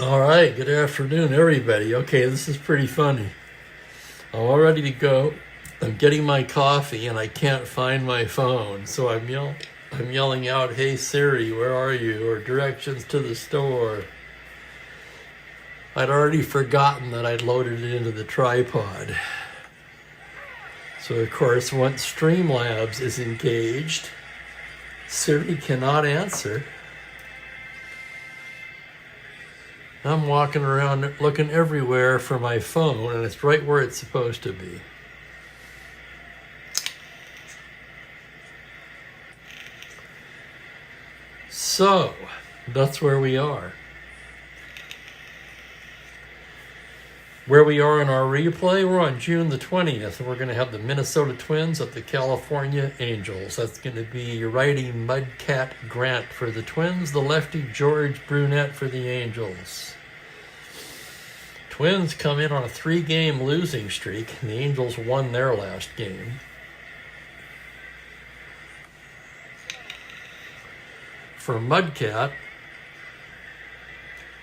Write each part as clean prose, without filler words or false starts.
All right, good afternoon, everybody. Okay, this is pretty funny. I'm all ready to go. I'm getting my coffee and I can't find my phone, so I'm yelling out, "Hey Siri, where are you?" or directions to the store. I'd already forgotten that I'd loaded it into the tripod. So of course, once Streamlabs is engaged, Siri cannot answer. I'm walking around looking everywhere for my phone, and it's right where it's supposed to be. So, that's where we are. Where we are in our replay, we're on June the 20th, and we're going to have the Minnesota Twins at the California Angels. That's going to be righty Mudcat Grant for the Twins, the lefty George Brunette for the Angels. Twins come in on a 3-game losing streak, and the Angels won their last game. For Mudcat,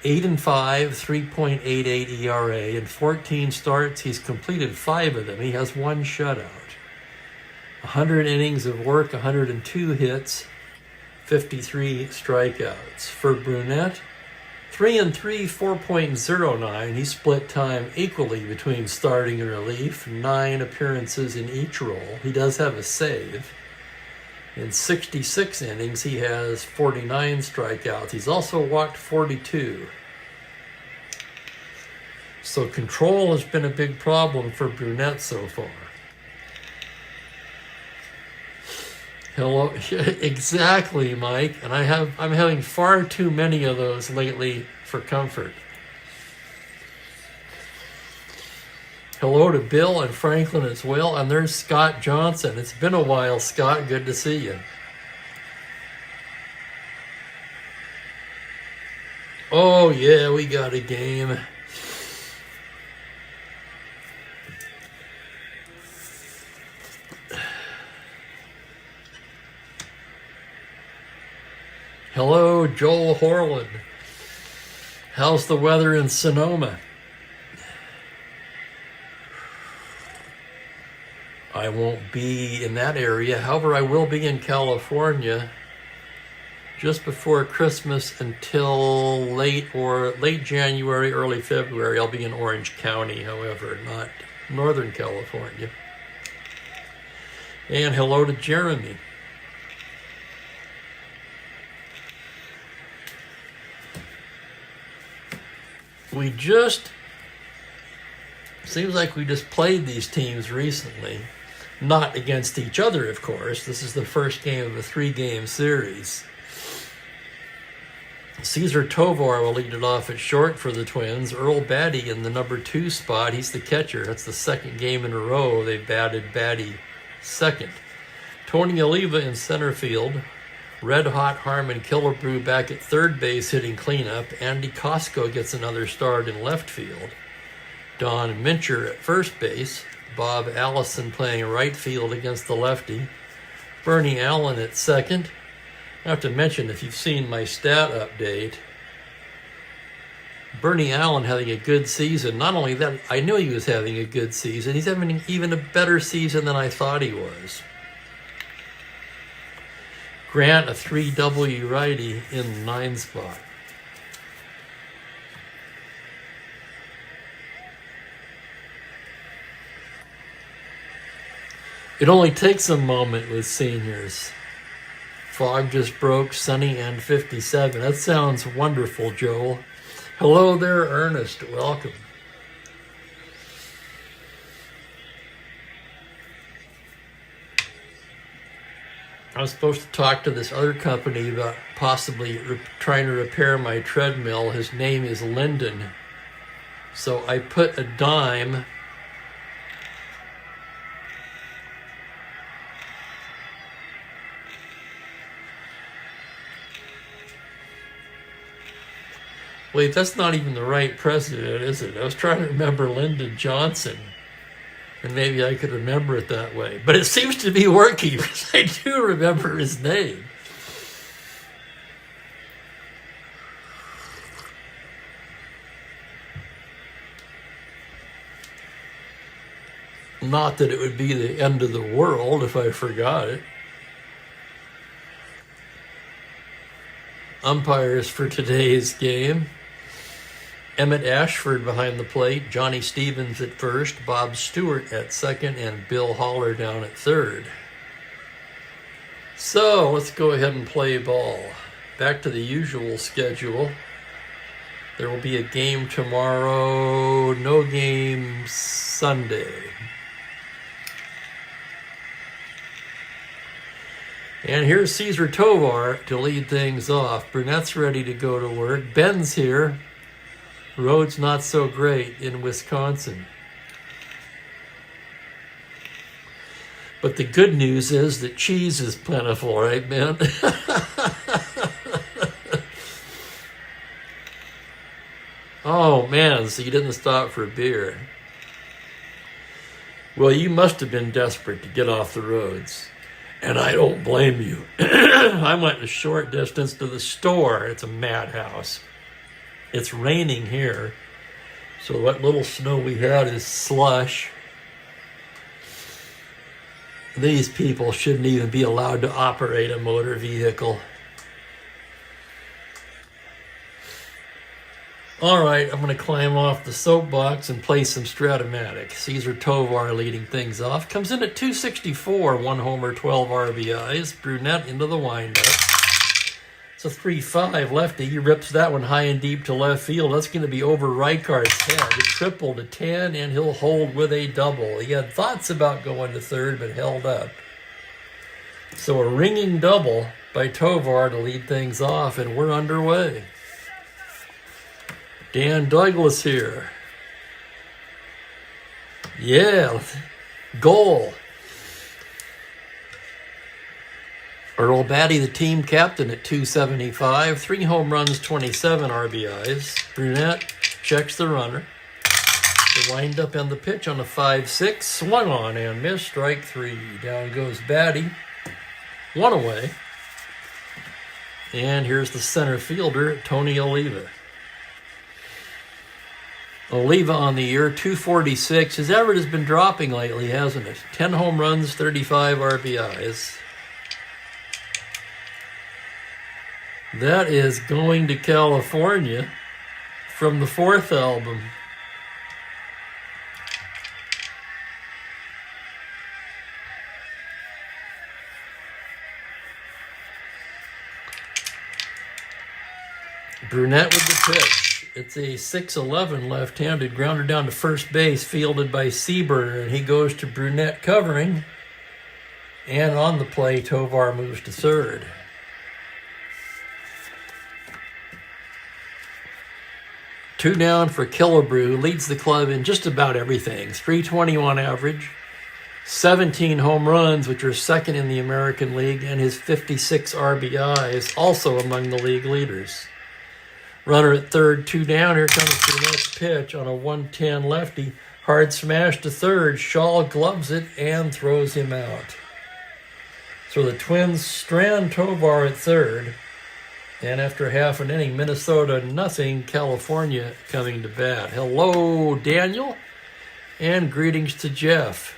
8-5, 3.88 ERA. In 14 starts, he's completed 5 of them. He has 1 shutout. 100 innings of work, 102 hits, 53 strikeouts. For Brunette, 3-3, 4.09. He split time equally between starting and relief, 9 appearances in each role. He does have a save. In 66 innings, he has 49 strikeouts. He's also walked 42. So control has been a big problem for Brunette so far. Hello, exactly, Mike. And I'm having far too many of those lately for comfort. Hello to Bill and Franklin as well. And there's Scott Johnson. It's been a while, Scott. Good to see you. Oh, yeah, we got a game. Hello, Joel Horland. How's the weather in Sonoma? I won't be in that area. However, I will be in California just before Christmas until late January, early February. I'll be in Orange County, however, not Northern California. And hello to Jeremy. Seems like we just played these teams recently. Not against each other, of course. This is the first game of a 3-game series. Cesar Tovar will lead it off at short for the Twins. Earl Batty in the number 2 spot. He's the catcher. That's the second game in a row they've batted Batty second. Tony Oliva in center field. Red Hot Harmon Killebrew back at third base hitting cleanup. Andy Costco gets another start in left field. Don Mincher at first base. Bob Allison playing right field against the lefty. Bernie Allen at second. I have to mention, if you've seen my stat update, Bernie Allen having a good season. Not only that, I knew he was having a good season. He's having even a better season than I thought he was. Grant, a 3W righty in the 9 spot. It only takes a moment with seniors. Fog just broke, sunny and 57. That sounds wonderful, Joel. Hello there, Ernest. Welcome. I was supposed to talk to this other company about possibly trying to repair my treadmill. His name is Lyndon. So I put a dime Wait, that's not even the right president, is it? I was trying to remember Lyndon Johnson, and maybe I could remember it that way. But it seems to be working because I do remember his name. Not that it would be the end of the world if I forgot it. Umpires for today's game: Emmett Ashford behind the plate, Johnny Stevens at first, Bob Stewart at second, and Bill Haller down at third. So let's go ahead and play ball. Back to the usual schedule. There will be a game tomorrow, no game Sunday. And here's Cesar Tovar to lead things off. Burnett's ready to go to work. Ben's here. Road's not so great in Wisconsin. But the good news is that cheese is plentiful, right, Ben? Oh, man, so you didn't stop for a beer. Well, you must have been desperate to get off the roads. And I don't blame you. I went a short distance to the store. It's a madhouse. It's raining here. So what little snow we had is slush. These people shouldn't even be allowed to operate a motor vehicle. All right, I'm going to climb off the soapbox and play some Strat-O-Matic. Cesar Tovar leading things off. Comes in at 264, 1 homer, 12 RBIs. Brunette into the windup. It's a 3-5 lefty. He rips that one high and deep to left field. That's going to be over Reichardt's head. A triple to 10, and he'll hold with a double. He had thoughts about going to third, but held up. So a ringing double by Tovar to lead things off, and we're underway. Dan Douglas here. Yeah, goal. Earl Batty, the team captain, at 275. 3 home runs, 27 RBIs. Brunette checks the runner. The windup and the pitch on a 5-6. Swung on and missed. Strike 3. Down goes Batty. 1 away. And here's the center fielder, Tony Oliva. Oliva on the year, 246. His average has been dropping lately, hasn't it? 10 home runs, 35 RBIs. That is Going to California from the 4th album. Brunette with the pitch. It's a 6-11 left-handed grounder down to first base, fielded by Seaburner, and he goes to Brunette covering. And on the play, Tovar moves to third. Two down for Killebrew, leads the club in just about everything. 321 average, 17 home runs, which are second in the American League, and his 56 RBIs, also among the league leaders. Runner at third, 2 down. Here comes the next pitch on a 110 lefty. Hard smash to third. Shaw gloves it and throws him out. So the Twins strand Tovar at third. And after half an inning, Minnesota nothing, California coming to bat. Hello, Daniel, and greetings to Jeff.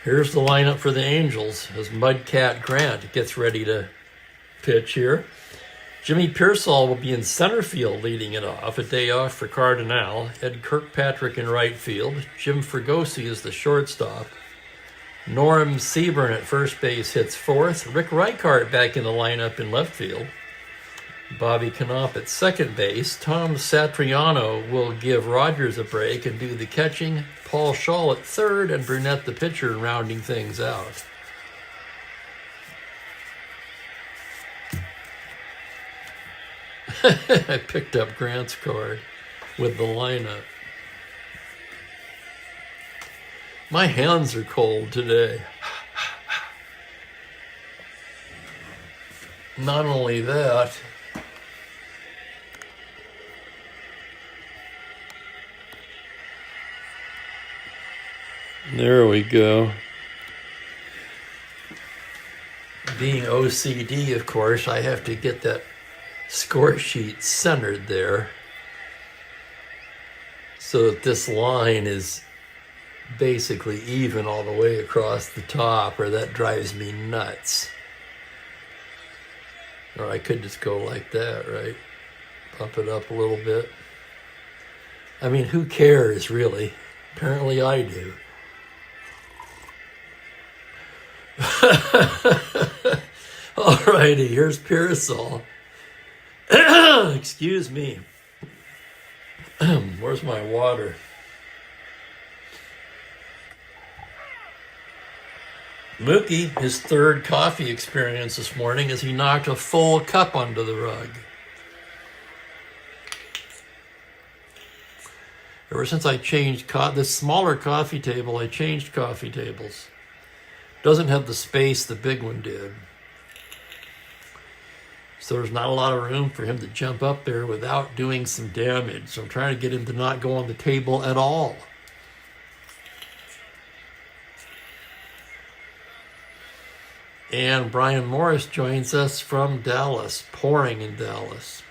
Here's the lineup for the Angels as Mudcat Grant gets ready to pitch here. Jimmy Pearsall will be in center field leading it off. A day off for Cardinal. Ed Kirkpatrick in right field. Jim Fregosi is the shortstop. Norm Seaburn at first base hits fourth. Rick Reichhardt back in the lineup in left field. Bobby Knopp at second base. Tom Satriano will give Rogers a break and do the catching. Paul Shaw at third, and Brunette the pitcher rounding things out. I picked up Grant's card with the lineup. My hands are cold today. Not only that, There we go. Being OCD, of course, I have to get that score sheet centered there so that this line is basically even all the way across the top, or that drives me nuts. Or I could just go like that, right? Pump it up a little bit. I mean, who cares, really? Apparently I do. Alrighty, here's Pearsall. Excuse me. Where's my water? Mookie, his third coffee experience this morning as he knocked a full cup onto the rug. Ever since I changed this smaller coffee table, I changed coffee tables. Doesn't have the space the big one did. So there's not a lot of room for him to jump up there without doing some damage. So I'm trying to get him to not go on the table at all. And Brian Morris joins us from Dallas, pouring in Dallas.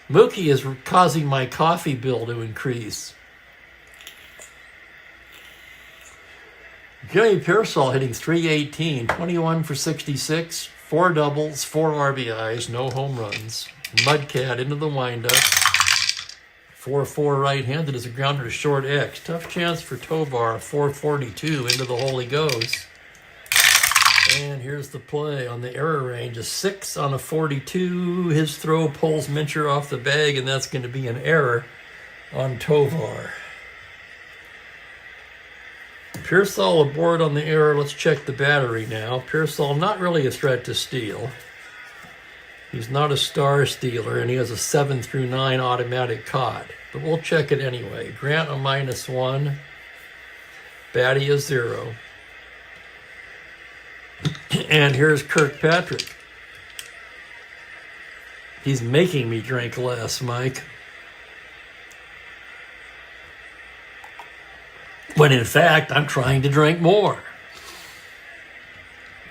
Mookie is causing my coffee bill to increase. Jimmy Pearsall hitting .318, 21 for 66, 4 doubles, 4 RBIs, no home runs. Mudcat into the windup. 4-4 right-handed as a grounder to short X. Tough chance for Tovar, 442 into the hole he goes. And here's the play on the error range. A 6 on a 42. His throw pulls Mincher off the bag, and that's going to be an error on Tovar. Pearsall aboard on the error. Let's check the battery now. Pearsall not really a threat to steal. He's not a star stealer, and he has a 7 through 9 automatic caught. But we'll check it anyway. Grant a -1. Batty a 0. And here's Kirkpatrick. He's making me drink less, Mike. When in fact, I'm trying to drink more.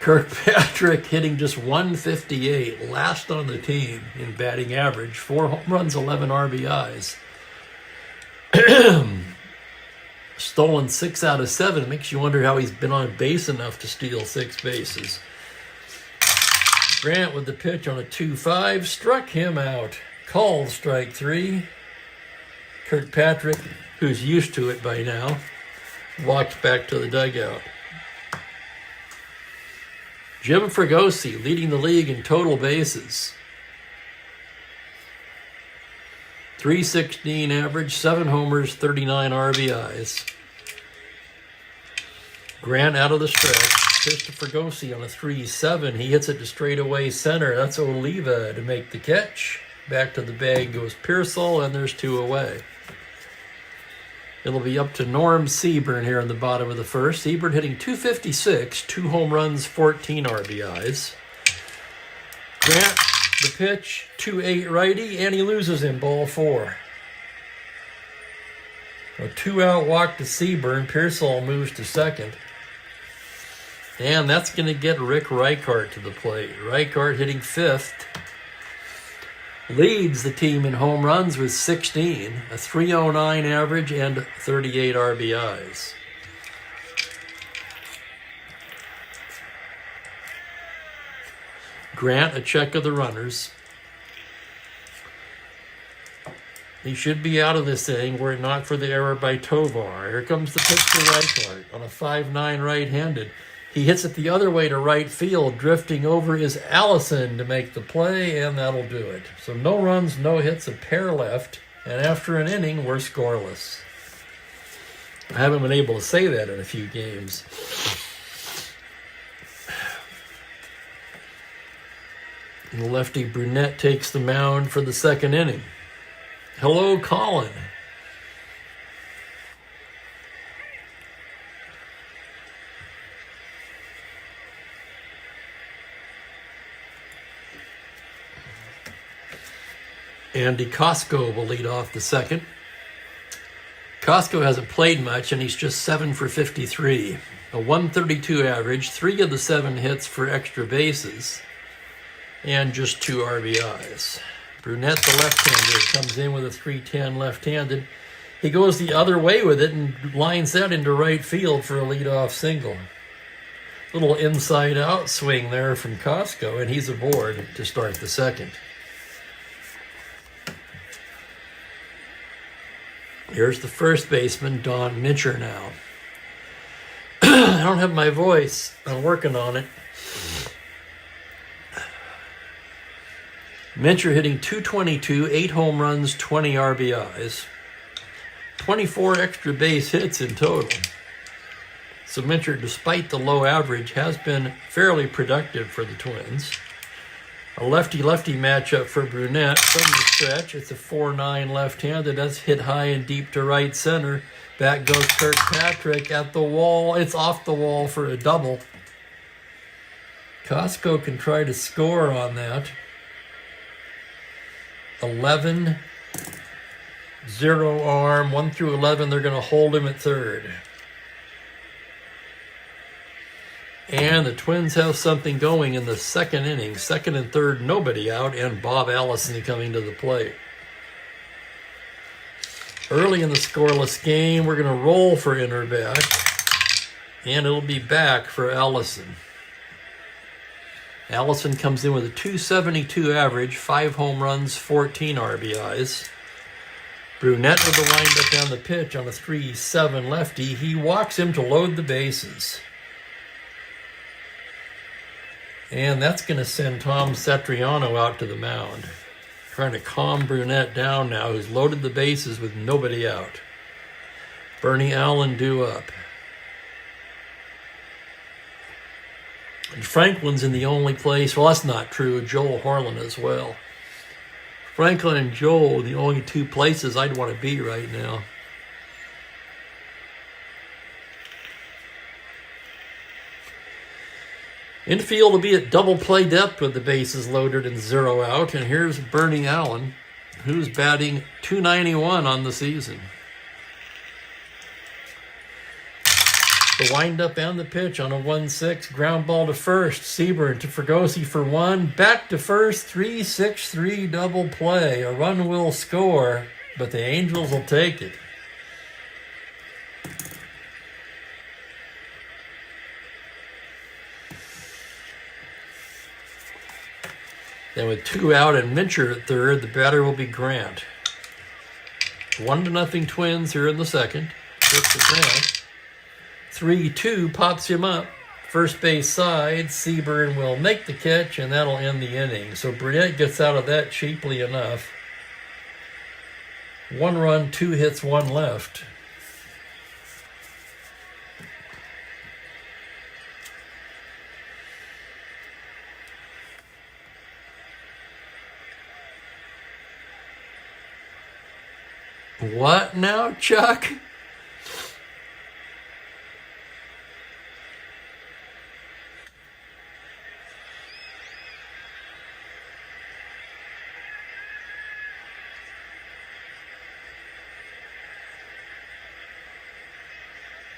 Kirkpatrick hitting just .158, last on the team in batting average. 4 home runs, 11 RBIs. Stolen 6 out of 7. Makes you wonder how he's been on base enough to steal 6 bases. Grant with the pitch on a 2-5. Struck him out. Called strike 3. Kirkpatrick, who's used to it by now, walked back to the dugout. Jim Fregosi leading the league in total bases. .316 average, 7 homers, 39 RBIs. Grant out of the stretch. Pitch to Fregosi on a 3-7. He hits it to straightaway center. That's Oliva to make the catch. Back to the bag goes Pearsall, and there's 2 away. It'll be up to Norm Seaburn here in the bottom of the first. Seaburn hitting .256, 2 home runs, 14 RBIs. Grant, the pitch, 2-8 righty, and he loses him, ball 4. A 2-out walk to Seaburn. Pearsall moves to second. And that's going to get Rick Reichart to the plate. Reichart hitting 5th. Leads the team in home runs with 16, a .309 average, and 38 RBIs. Grant, a check of the runners. He should be out of this inning were it not for the error by Tovar. Here comes the pitch to Reichart on a 5-9 right-handed. He hits it the other way to right field. Drifting over is Allison to make the play, and that'll do it. So no runs, no hits, a pair left. And after an inning, we're scoreless. I haven't been able to say that in a few games. And lefty Brunette takes the mound for the second inning. Hello, Colin. Andy Costco will lead off the second. Costco hasn't played much, and he's just 7 for 53. A 132 average, 3 of the 7 hits for extra bases, and just 2 RBIs. Brunette, the left-hander, comes in with a 310 left-handed. He goes the other way with it and lines that into right field for a leadoff single. Little inside-out swing there from Costco, and he's aboard to start the second. Here's the first baseman, Don Mincher now. I don't have my voice. I'm working on it. Mincher hitting .222, 8 home runs, 20 RBIs. 24 extra base hits in total. So Mincher, despite the low average, has been fairly productive for the Twins. A lefty-lefty matchup for Brunette from the stretch. It's a 4-9 left-handed. That's hit high and deep to right center. Back goes Kirkpatrick at the wall. It's off the wall for a double. Costco can try to score on that. 11, 0 arm, 1 through 11. They're going to hold him at third. And the Twins have something going in the second inning. Second and third, nobody out, and Bob Allison coming to the plate. Early in the scoreless game, we're going to roll for Innerback, and it'll be back for Allison. Allison comes in with a .272 average, 5 home runs, 14 RBIs. Brunette with the windup down the pitch on a 3-7 lefty. He walks him to load the bases. And that's going to send Tom Satriano out to the mound. Trying to calm Brunette down now, who's loaded the bases with nobody out. Bernie Allen due up. And Franklin's in the only place, well, that's not true, Joel Horlin as well. Franklin and Joel are the only 2 places I'd want to be right now. Infield will be at double play depth with the bases loaded and 0 out. And here's Bernie Allen, who's batting .291 on the season. The windup and the pitch on a 1-6. Ground ball to first. Seaburn to Fregosi for 1. Back to first. 3-6-3 double play. A run will score, but the Angels will take it. Then with 2 out and Mincher at third, the batter will be Grant. 1-0 Twins here in the second. Hits to Grant. 3-2 pops him up. First base side, Seaburn will make the catch, and that'll end the inning. So Brunette gets out of that cheaply enough. 1 run, 2 hits, 1 left. What now, Chuck?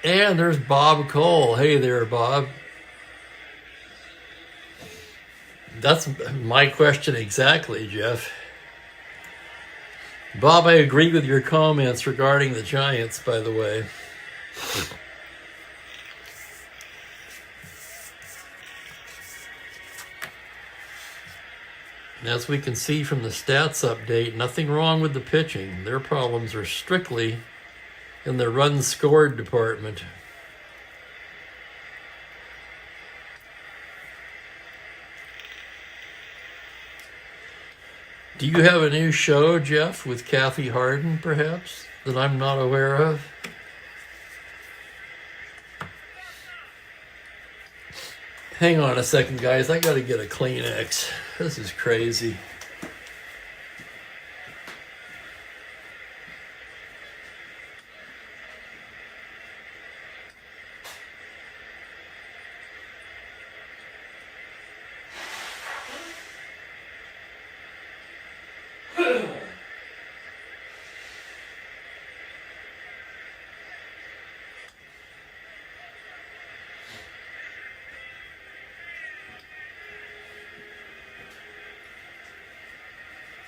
And there's Bob Cole. Hey there, Bob. That's my question exactly, Jeff. Bob, I agree with your comments regarding the Giants, by the way. And as we can see from the stats update, nothing wrong with the pitching. Their problems are strictly in the runs scored department. Do you have a new show, Jeff, with Kathy Harden, perhaps, that I'm not aware of? Hang on a second, guys. I got to get a Kleenex. This is crazy.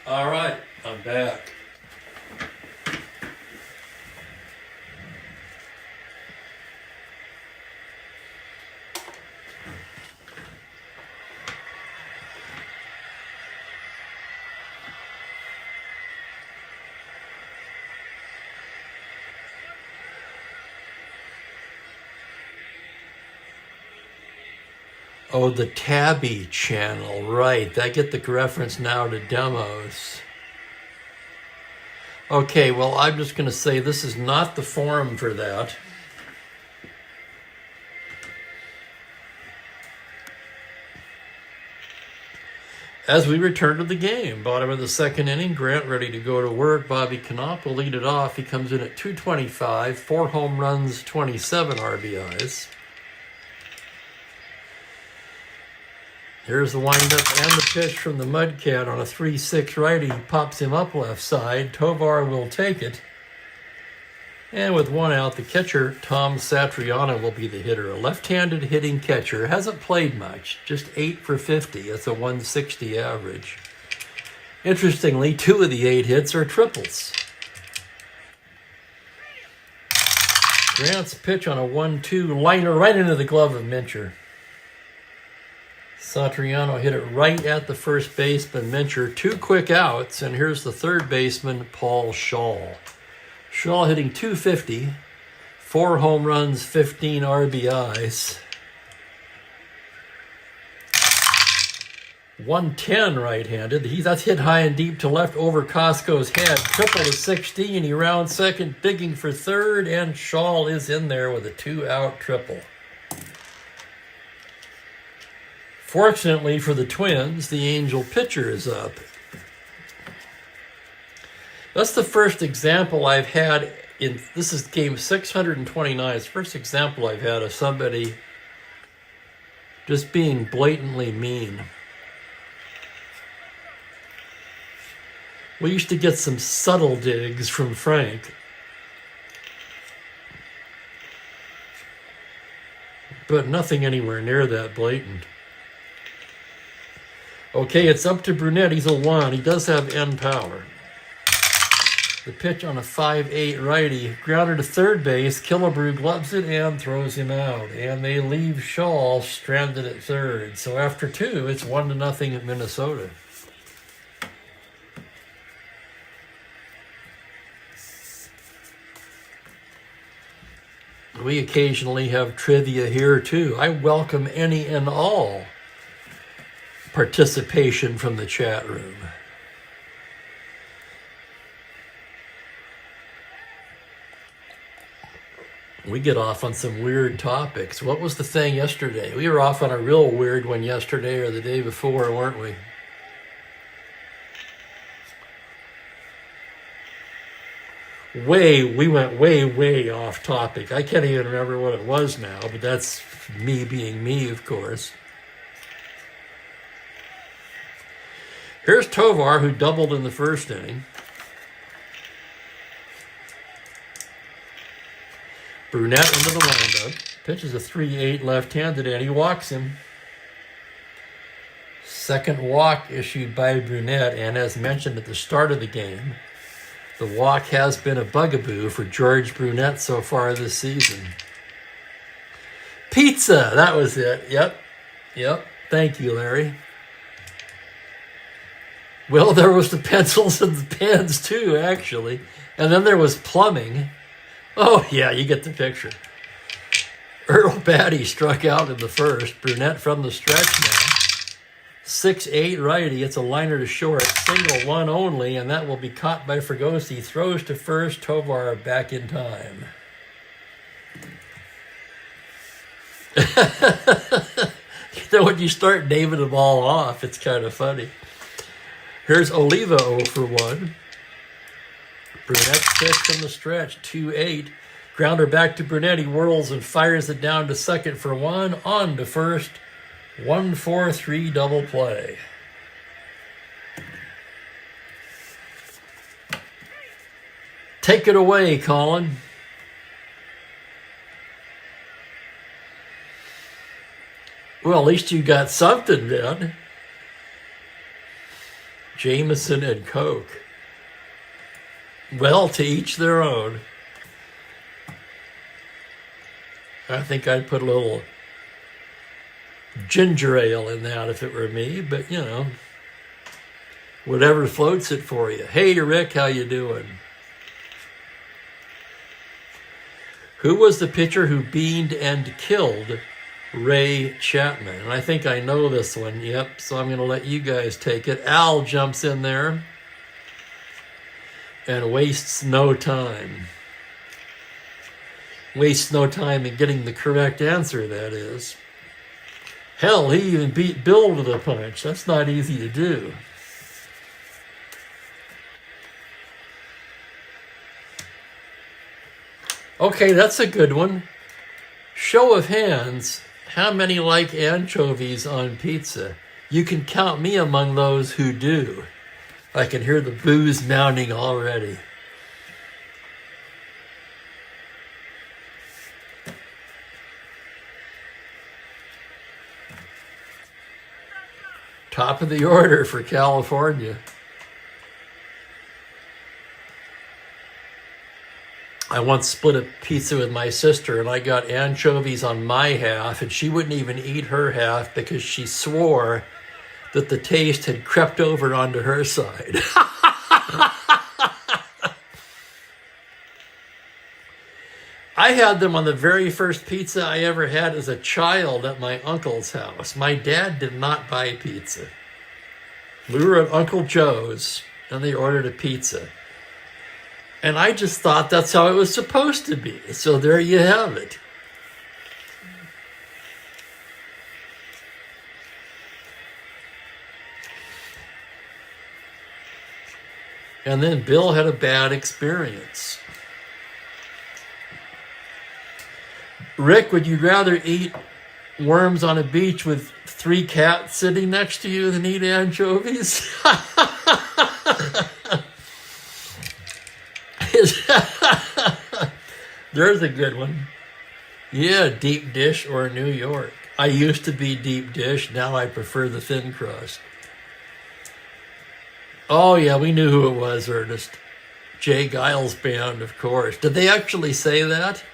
All right, I'm back. Oh, the Tabby channel, right. I get the reference now to demos. Okay, well, I'm just going to say this is not the forum for that. As we return to the game, bottom of the second inning, Grant ready to go to work. Bobby Knopp will lead it off. He comes in at 225, 4 home runs, 27 RBIs. Here's the windup and the pitch from the Mudcat on a 3-6 righty. Pops him up left side. Tovar will take it. And with 1 out, the catcher, Tom Satriano, will be the hitter. A left-handed hitting catcher. Hasn't played much. Just 8 for 50. That's a 160 average. Interestingly, 2 of the 8 hits are triples. Grant's pitch on a 1-2 liner right into the glove of Mincher. Satriano hit it right at the first baseman, Mincher. 2 quick outs, and here's the third baseman, Paul Shaw. Shaw hitting 250, 4 home runs, 15 RBIs. 110 right-handed. That's hit high and deep to left over Costco's head. Triple to 16. He rounds second, digging for third, and Shaw is in there with a 2-out triple. Fortunately for the Twins, the Angel pitcher is up. That's the first example I've had this is game 629. It's the first example I've had of somebody just being blatantly mean. We used to get some subtle digs from Frank. But nothing anywhere near that blatant. Okay, it's up to Brunette. He's a 1. He does have end power. The pitch on a 5-8 righty. Grounder to third base. Killebrew gloves it and throws him out. And they leave Shaw stranded at third. So after 2, it's 1-0 at Minnesota. We occasionally have trivia here too. I welcome any and all participation from the chat room. We get off on some weird topics. What was the thing yesterday? We were off on a real weird one yesterday or the day before, weren't we? We went way off topic. I can't even remember what it was now, but that's me being me, of course. Here's Tovar, who doubled in the first inning. Brunette into the windup. Pitches a 3-8 left-handed, and he walks him. Second walk issued by Brunette, and as mentioned at the start of the game, the walk has been a bugaboo for George Brunette so far this season. Pizza, that was it. Yep. Thank you, Larry. Well, there was the pencils and the pens too, actually. And then there was plumbing. Oh, yeah, you get the picture. Earl Batty struck out in the first. Brunette from the stretch now. 6-8 righty. It's a liner to short. Single 1 only, and that will be caught by Fregosi. Throws to first. Tovar back in time. When you start naming them all off, it's kind of funny. Here's Oliva 0 for 1. Brunette's pitch from the stretch, 2-8. Grounder back to Brunette. He whirls and fires it down to second for 1. On to first. 1-4-3 double play. Take it away, Colin. Well, at least you got something then. Jameson and Coke. Well, to each their own. I think I'd put a little ginger ale in that if it were me, but you know, whatever floats it for you. Hey, Rick, how you doing? Who was the pitcher who beaned and killed Ray Chapman? And I think I know this one. Yep, so I'm going to let you guys take it. Al jumps in there and wastes no time. Wastes no time in getting the correct answer, that is. Hell, he even beat Bill to the punch. That's not easy to do. Okay, that's a good one. Show of hands, how many like anchovies on pizza? You can count me among those who do. I can hear the boos mounting already. Top of the order for California. I once split a pizza with my sister and I got anchovies on my half and she wouldn't even eat her half because she swore that the taste had crept over onto her side. I had them on the very first pizza I ever had as a child at my uncle's house. My dad did not buy pizza. We were at Uncle Joe's and they ordered a pizza. And I just thought that's how it was supposed to be. So there you have it. And then Bill had a bad experience. Rick, would you rather eat worms on a beach with 3 cats sitting next to you than eat anchovies? There's a good one. Yeah, deep dish or New York. I used to be deep dish. Now I prefer the thin crust. Oh, yeah, we knew who it was, Ernest. Jay Giles Band, of course. Did they actually say that?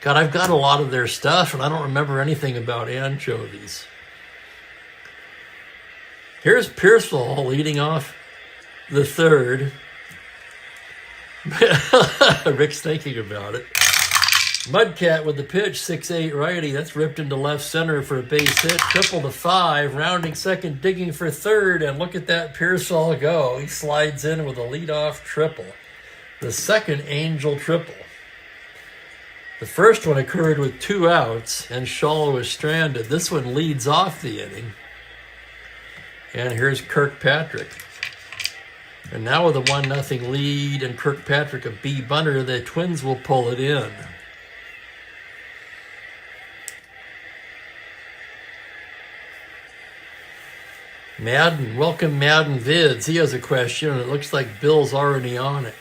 God, I've got a lot of their stuff, and I don't remember anything about anchovies. Here's Pearsall leading off the third. Rick's thinking about it. Mudcat with the pitch, 6'8" righty. That's ripped into left center for a base hit. Triple to 5, rounding second, digging for third. And look at that Pearsall go. He slides in with a leadoff triple. The second Angel triple. The first one occurred with 2 outs, and Shaw was stranded. This one leads off the inning. And here's Kirkpatrick. And now with a 1-0 lead and Kirkpatrick a B bunter, the Twins will pull it in. Madden, welcome Madden Vids. He has a question, and it looks like Bill's already on it.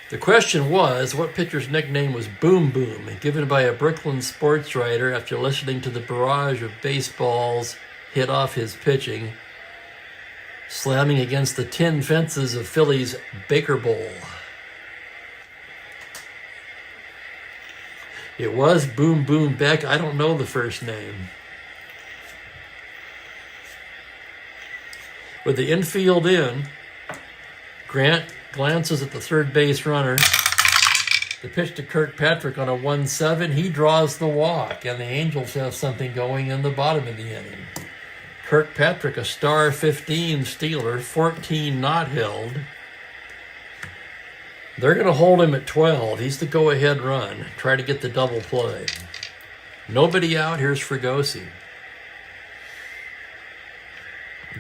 The question was, what pitcher's nickname was Boom Boom, given by a Brooklyn sports writer after listening to the barrage of baseballs hit off his pitching, slamming against the tin fences of Philly's Baker Bowl. It was Boom Boom Beck. I don't know the first name. With the infield in, Grant glances at the third base runner. The pitch to Kirkpatrick on a 1-7. He draws the walk, and the Angels have something going in the bottom of the inning. Kirkpatrick, a star 15 stealer, 14 not held. They're going to hold him at 12. He's the go-ahead run. Try to get the double play. Nobody out. Here's Fregosi.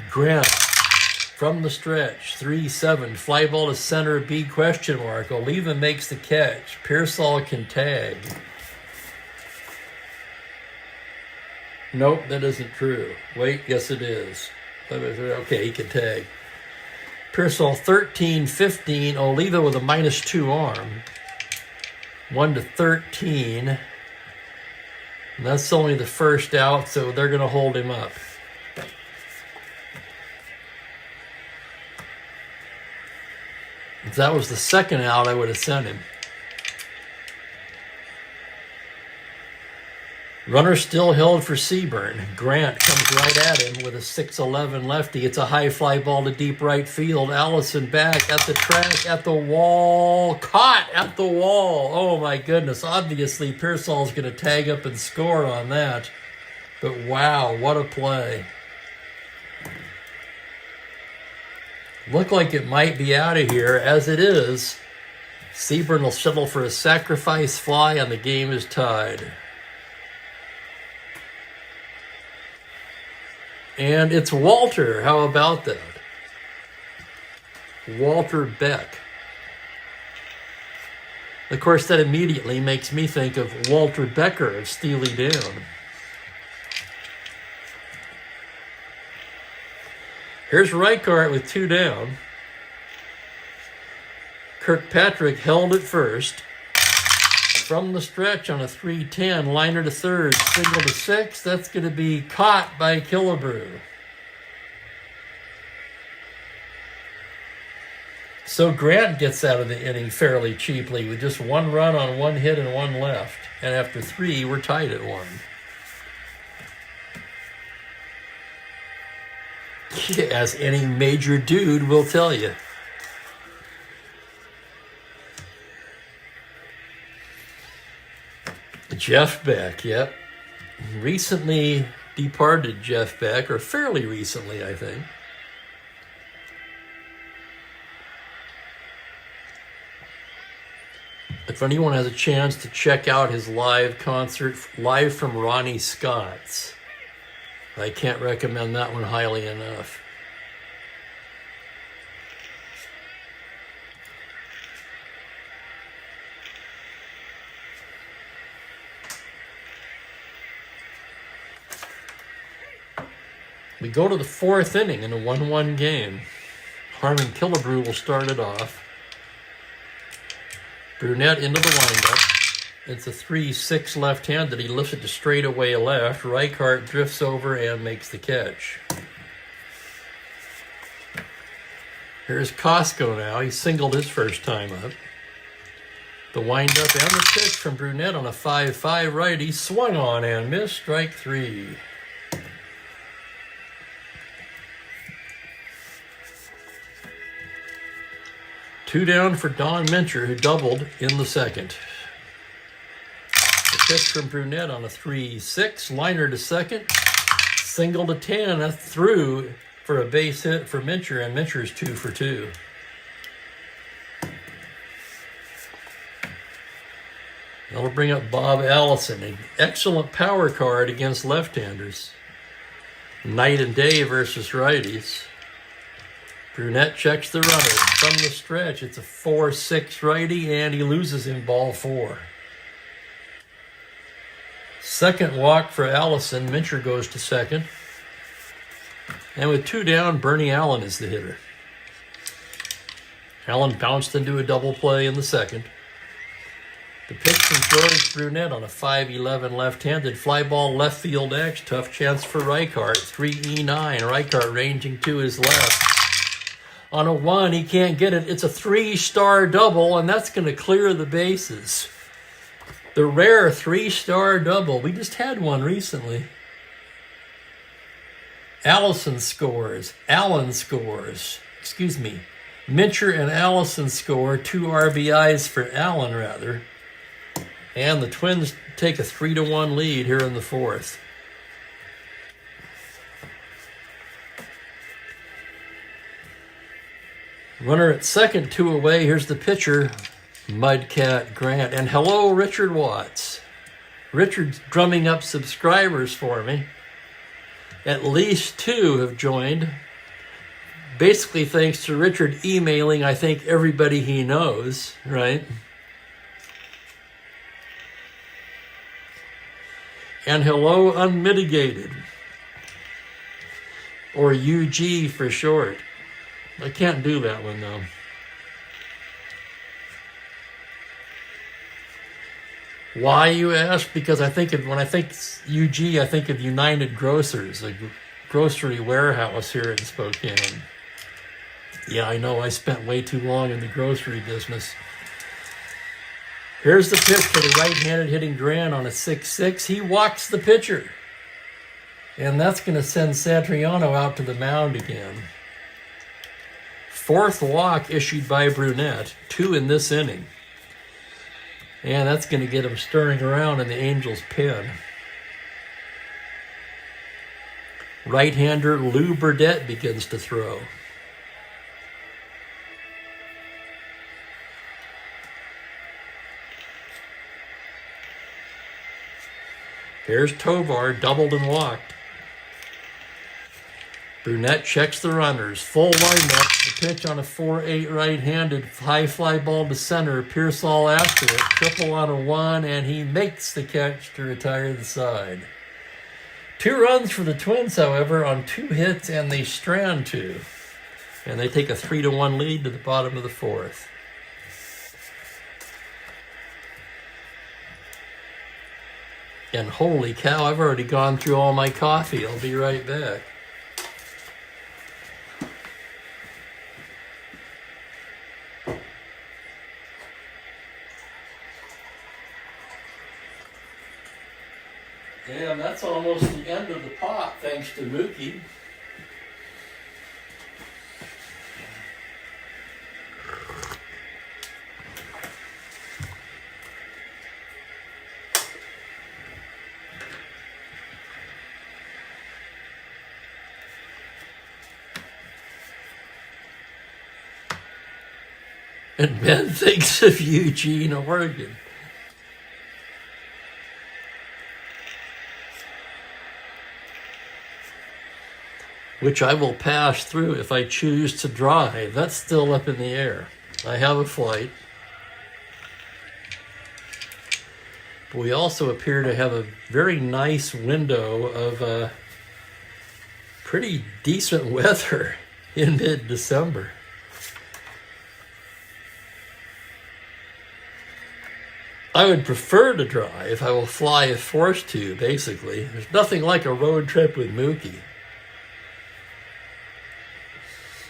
Grant from the stretch, 3-7. Fly ball to center, B question mark. Oliva makes the catch. Pearsall can tag. Nope, that isn't true. Wait, yes it is. Okay, he can tag. Pearsall 13-15. Oliva with a -2 arm. 1-13. And that's only the first out, so they're going to hold him up. If that was the second out, I would have sent him. Runner still held for Seaburn. Grant comes right at him with a 6-11 lefty. It's a high fly ball to deep right field. Allison back at the track, at the wall. Caught at the wall. Oh my goodness. Obviously, Pearsall's going to tag up and score on that. But wow, what a play. Looked like it might be out of here. As it is, Seaburn will settle for a sacrifice fly and the game is tied. And it's Walter. How about that? Walter Beck. Of course, that immediately makes me think of Walter Becker of Steely Dan. Here's Reichart with 2 down. Kirkpatrick held it first. From the stretch on a 3-10, liner to third, single to 6. That's going to be caught by Killebrew. So Grant gets out of the inning fairly cheaply with just 1 run on 1 hit and 1 left. And after 3, we're tied at 1. As any major dude will tell you. Jeff Beck, yep. Recently departed Jeff Beck, or fairly recently, I think. If anyone has a chance to check out his live concert, live from Ronnie Scott's, I can't recommend that one highly enough. We go to the 4th inning in a 1-1 game. Harmon Killebrew will start it off. Brunette into the windup. It's a 3-6 left-handed. He lifts it to straightaway left. Reichart drifts over and makes the catch. Here's Costco now. He singled his first time up. The windup and the pitch from Brunette on a 5-5 righty. Swung on and missed. Strike 3. Two down for Don Mincher, who doubled in the second. The pitch from Brunette on a 3-6, liner to second, single to 10, through for a base hit for Mincher, and Mincher's 2 for 2. That'll bring up Bob Allison, an excellent power card against left-handers. Night and day versus righties. Brunette checks the runner from the stretch. It's a 4-6 righty, and he loses in ball 4. Second walk for Allison. Mincher goes to second. And with 2 down, Bernie Allen is the hitter. Allen bounced into a double play in the second. The pitch from George Brunette on a 5-11 left-handed fly ball left field X. Tough chance for Reichart. 3-9. Reichart ranging to his left. On a 1, he can't get it. It's a 3-star double, and that's going to clear the bases. The rare 3-star double. We just had one recently. Allison scores. Allen scores. Excuse me. Mincher and Allison score. 2 RBIs for Allen, rather. And the Twins take a 3-1 lead here in the 4th. Runner at second, 2 away. Here's the pitcher, Mudcat Grant. And hello, Richard Watts. Richard's drumming up subscribers for me. At least 2 have joined. Basically thanks to Richard emailing, I think, everybody he knows, right? And hello, Unmitigated. Or UG for short. I can't do that one, though. Why, you ask? Because when I think UG, I think of United Grocers, a grocery warehouse here in Spokane. Yeah, I know. I spent way too long in the grocery business. Here's the pitch for the right-handed hitting Grant on a 6-6. He walks the pitcher. And that's going to send Satriano out to the mound again. Fourth walk issued by Brunette. 2 in this inning. And that's going to get him stirring around in the Angels' pen. Right-hander Lou Burdette begins to throw. Here's Tovar, doubled and walked. Brunette checks the runners. Full windup. The pitch on a 4-8 right-handed. High fly ball to center. Pearsall after it. Triple on a 1, and he makes the catch to retire the side. 2 runs for the Twins, however, on 2 hits, and they strand 2. And they take a 3-1 lead to the bottom of the 4th. And holy cow, I've already gone through all my coffee. I'll be right back. And that's almost the end of the pot, thanks to Mookie. And Ben thinks of Eugene, Oregon. Which I will pass through if I choose to drive. That's still up in the air. I have a flight. But we also appear to have a very nice window of pretty decent weather in mid-December. I would prefer to drive. I will fly if forced to, basically. There's nothing like a road trip with Mookie.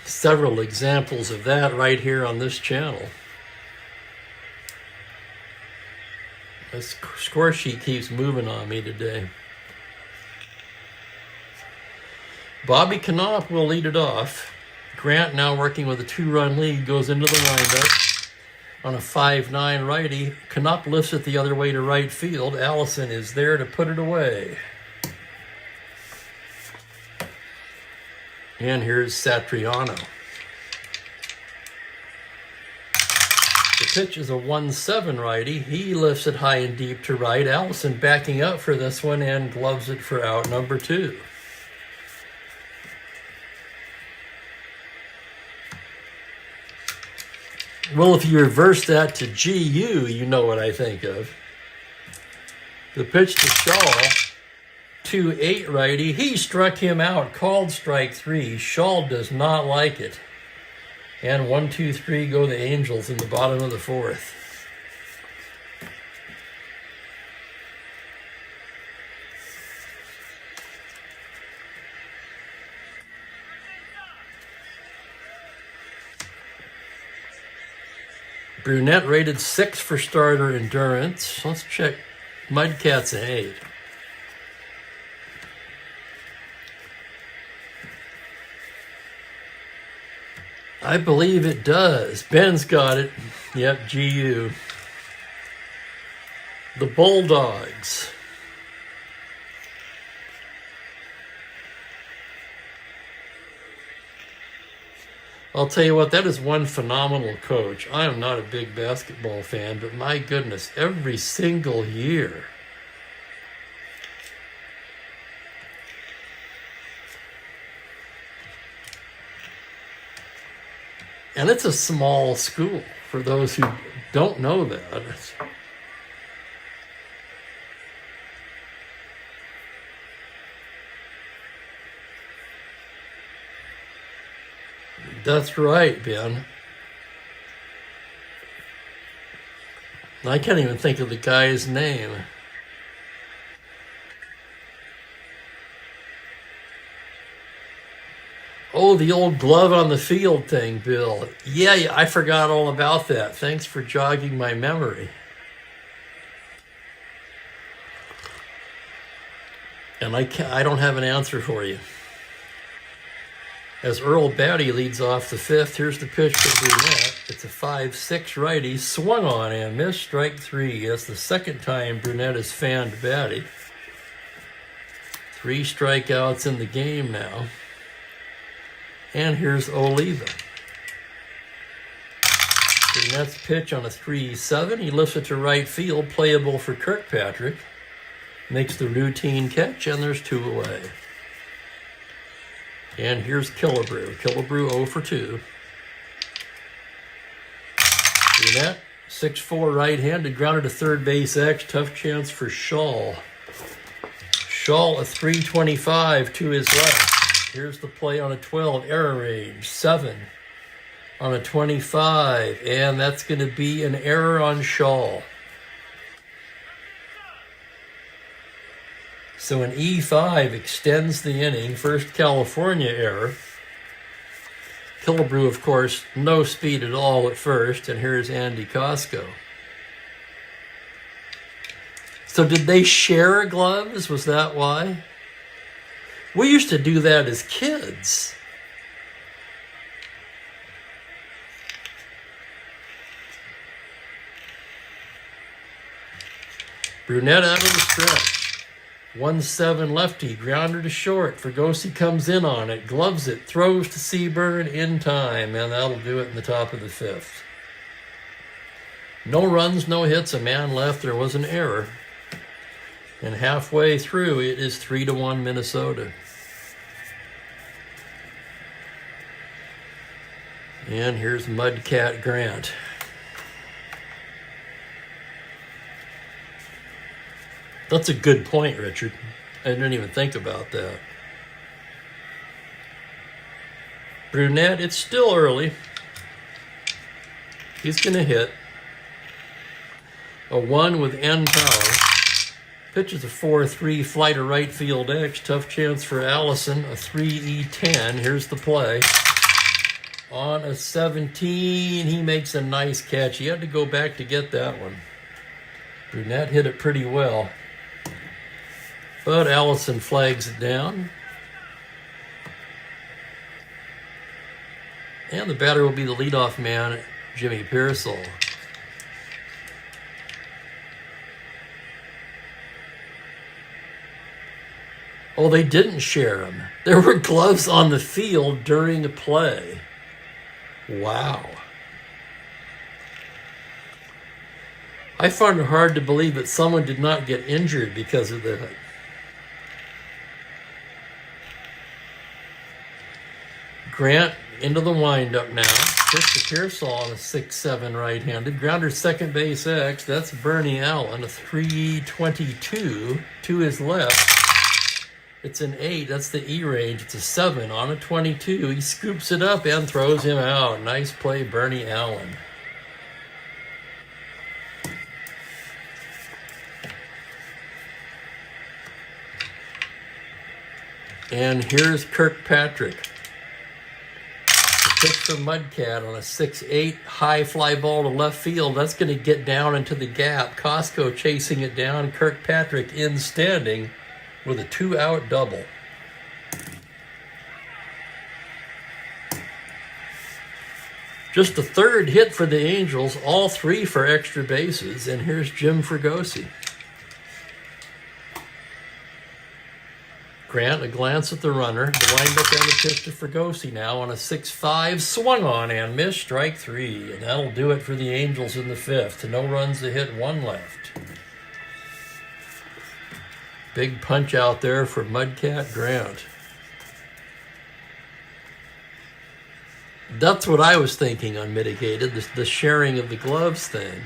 Several examples of that right here on this channel. This score sheet keeps moving on me today. Bobby Knopp will lead it off. Grant, now working with a 2-run lead, goes into the windup. On a 5-9 righty, Knopp lifts it the other way to right field. Allison is there to put it away. And here's Satriano. The pitch is a 1-7 righty. He lifts it high and deep to right. Allison backing up for this one and gloves it for out number 2. Well, if you reverse that to GU, you know what I think of. The pitch to Shaw, 2-8 righty. He struck him out, called strike 3. Shaw does not like it. And 1-2-3 go the Angels in the bottom of the 4th. Brunette rated 6 for starter endurance. Let's check Mudcat's an 8. I believe it does. Ben's got it. Yep, GU. The Bulldogs. I'll tell you what, that is one phenomenal coach. I am not a big basketball fan, but my goodness, every single year. And it's a small school, for those who don't know that. That's right, Ben. I can't even think of the guy's name. Oh, the old glove on the field thing, Bill. Yeah, I forgot all about that. Thanks for jogging my memory. And I don't have an answer for you. As Earl Batty leads off the fifth, here's the pitch to Brunette. It's a 5-6 righty, swung on and missed, strike three. That's the second time Brunette has fanned Batty. 3 strikeouts in the game now. And here's Oliva. Brunette's pitch on a 3-7. He lifts it to right field, playable for Kirkpatrick. Makes the routine catch, and there's 2 away. And here's Killebrew. Killebrew 0 for 2. Brunette, 6'4", right-handed, grounded to third base X. Tough chance for Shaw. Shaw a 325 to his left. Here's the play on a 12, error range, 7 on a 25, and that's going to be an error on Shaw. So an E5 extends the inning, first California error. Killebrew, of course, no speed at all at first, and here's Andy Costco. So did they share gloves? Was that why? We used to do that as kids. Brunette out of the stretch. 1-7 lefty, grounder to short. Fregosi comes in on it, gloves it, throws to Seaburn in time, and that'll do it in the top of the fifth. No runs, no hits, a man left. There was an error. And halfway through, it is 3-1 Minnesota. And here's Mudcat Grant. That's a good point, Richard. I didn't even think about that. Brunette, it's still early. He's going to hit. A 1 with end power. Pitches a 4-3 fly to right field X. Tough chance for Allison. A 3-E10. Here's the play. On a 17, he makes a nice catch. He had to go back to get that one. Brunette hit it pretty well. But Allison flags it down. And the batter will be the leadoff man, Jimmy Pearsall. Oh, they didn't share him. There were gloves on the field during the play. Wow. I find it hard to believe that someone did not get injured because of that. Grant into the windup now. Pitch to Pearsall on a 6-7 right-handed. Grounder second base X. That's Bernie Allen, a 3-22 to his left. It's an 8. That's the E range. It's a 7 on a 22. He scoops it up and throws him out. Nice play, Bernie Allen. And here's Kirkpatrick. Pitch from Mudcat on a 6-8 high fly ball to left field. That's going to get down into the gap. Costco chasing it down. Kirkpatrick in standing with a 2-out double. Just the third hit for the Angels, all 3 for extra bases. And here's Jim Fregosi. Grant, a glance at the runner. The windup and the pitch to Fregosi now on a 6-5. Swung on and missed, strike 3. And that'll do it for the Angels in the fifth. No runs to hit, 1 left. Big punch out there for Mudcat Grant. That's what I was thinking unmitigated, the sharing of the gloves thing.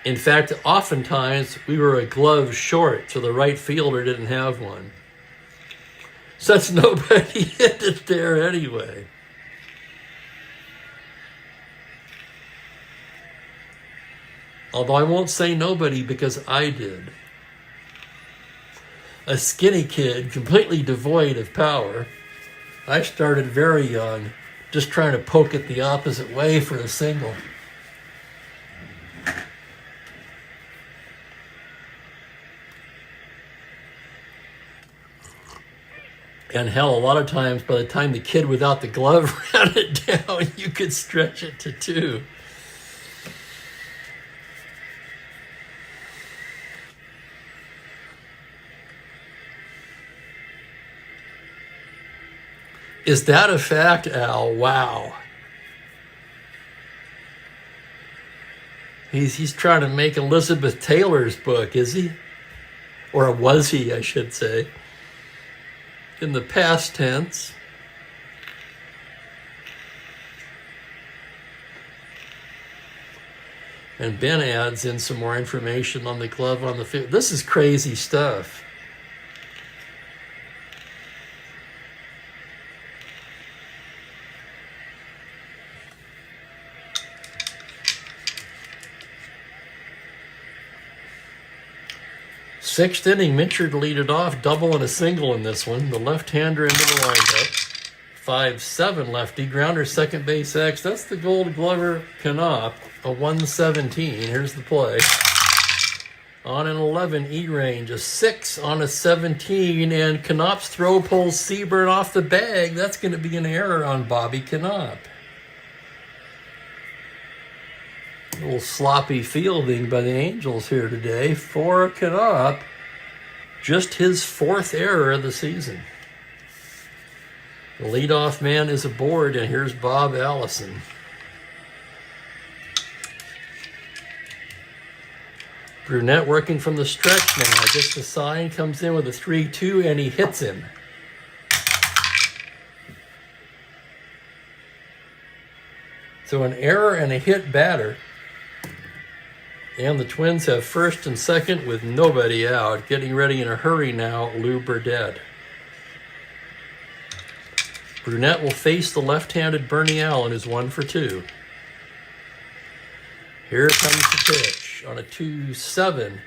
In fact, oftentimes we were a glove short, so the right fielder didn't have one. Since nobody hit it there anyway. Although I won't say nobody because I did. A skinny kid, completely devoid of power, I started very young, just trying to poke it the opposite way for a single. And hell, a lot of times, by the time the kid without the glove ran it down, you could stretch it to 2. Is that a fact, Al? Wow. He's trying to make Elizabeth Taylor's book, is he? Or was he, I should say. In the past tense. And Ben adds in some more information on the glove on the field. This is crazy stuff. Sixth inning, Minchard to lead it off, double and a single in this one. The left-hander into the windup. 5-7 lefty, grounder, second base X. That's the Gold Glover Knopp, a 117. Here's the play. On an 11, E-range, a 6 on a 17, and Knopp's throw pulls Seaburn off the bag. That's going to be an error on Bobby Knopp. A little sloppy fielding by the Angels here today for Knopp. Just his 4th error of the season. The leadoff man is aboard, and here's Bob Allison. Brunette working from the stretch now. Gets the sign, comes in with a 3-2, and he hits him. So an error and a hit batter. And the Twins have first and second with nobody out. Getting ready in a hurry now, Lou Burdett. Brunette will face the left-handed Bernie Allen, who's 1 for 2. Here comes the pitch on a 2-7.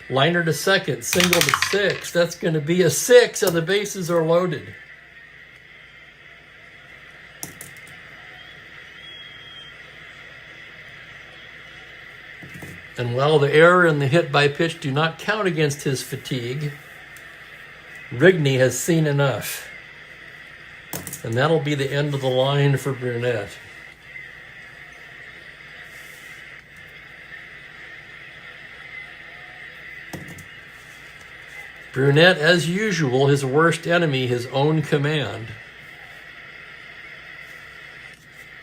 Liner to second, single to 6. That's going to be a 6, and the bases are loaded. And while the error and the hit by pitch do not count against his fatigue, Rigney has seen enough. And that'll be the end of the line for Brunette. Brunette, as usual, his worst enemy, his own command.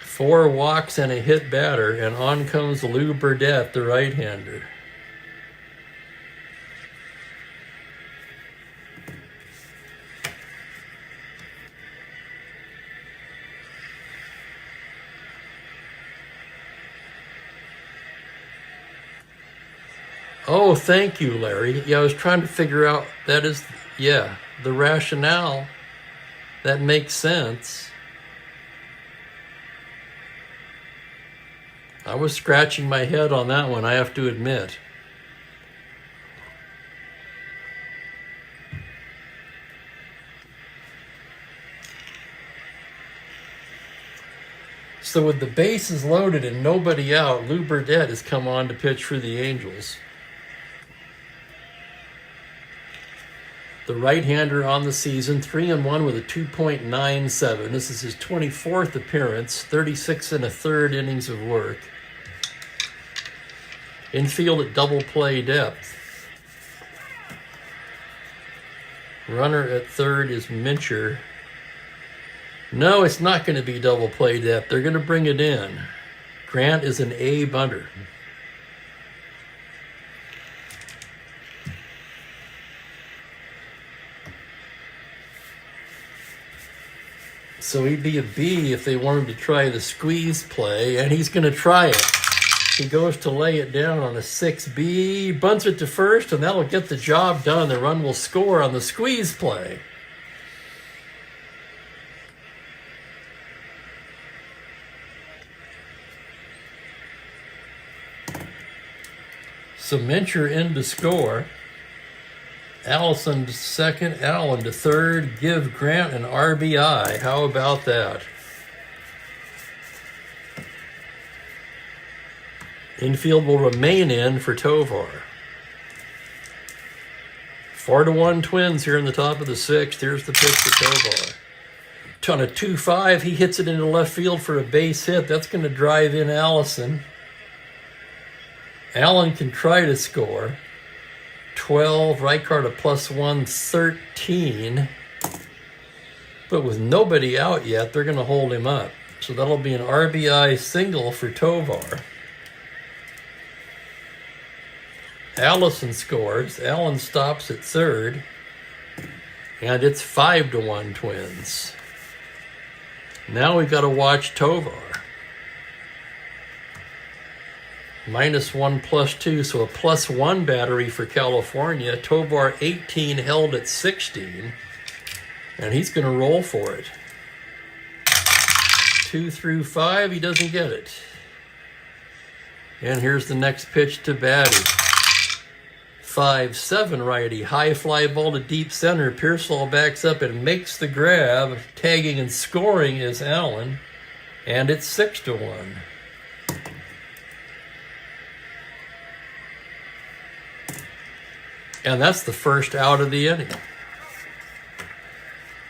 4 walks and a hit batter, and on comes Lou Burdett, the right-hander. Oh, thank you, Larry. Yeah, I was trying to figure out, that is, yeah, the rationale. That makes sense. I was scratching my head on that one, I have to admit. So with the bases loaded and nobody out, Lou Burdett has come on to pitch for the Angels. The right-hander on the season, 3-1 with a 2.97. This is his 24th appearance, 36 1/3 innings of work. Infield at double play depth. Runner at third is Mincher. No, it's not going to be double play depth. They're going to bring it in. Grant is an A bunter. So he'd be a B if they wanted to try the squeeze play, and he's going to try it. He goes to lay it down on a 6B, bunts it to first, and that'll get the job done. The run will score on the squeeze play. So Mincher in to score. Allison to second, Allen to third. Give Grant an RBI. How about that? Infield will remain in for Tovar. 4-1 Twins here in the top of the sixth. Here's the pitch to Tovar. On a 2-5, he hits it into left field for a base hit. That's going to drive in Allison. Allen can try to score. 12, Reichard a +1, 13. But with nobody out yet, they're going to hold him up. So that'll be an RBI single for Tovar. Allison scores. Allen stops at third. And it's 5-1 Twins. Now we've got to watch Tovar. -1 +2, so a +1 battery for California. Tovar 18 held at 16, and he's going to roll for it. 2 through 5, he doesn't get it. And here's the next pitch to Batty. 5-7 righty, high fly ball to deep center. Pearsall backs up and makes the grab. Tagging and scoring is Allen, and it's 6-1. And that's the first out of the inning.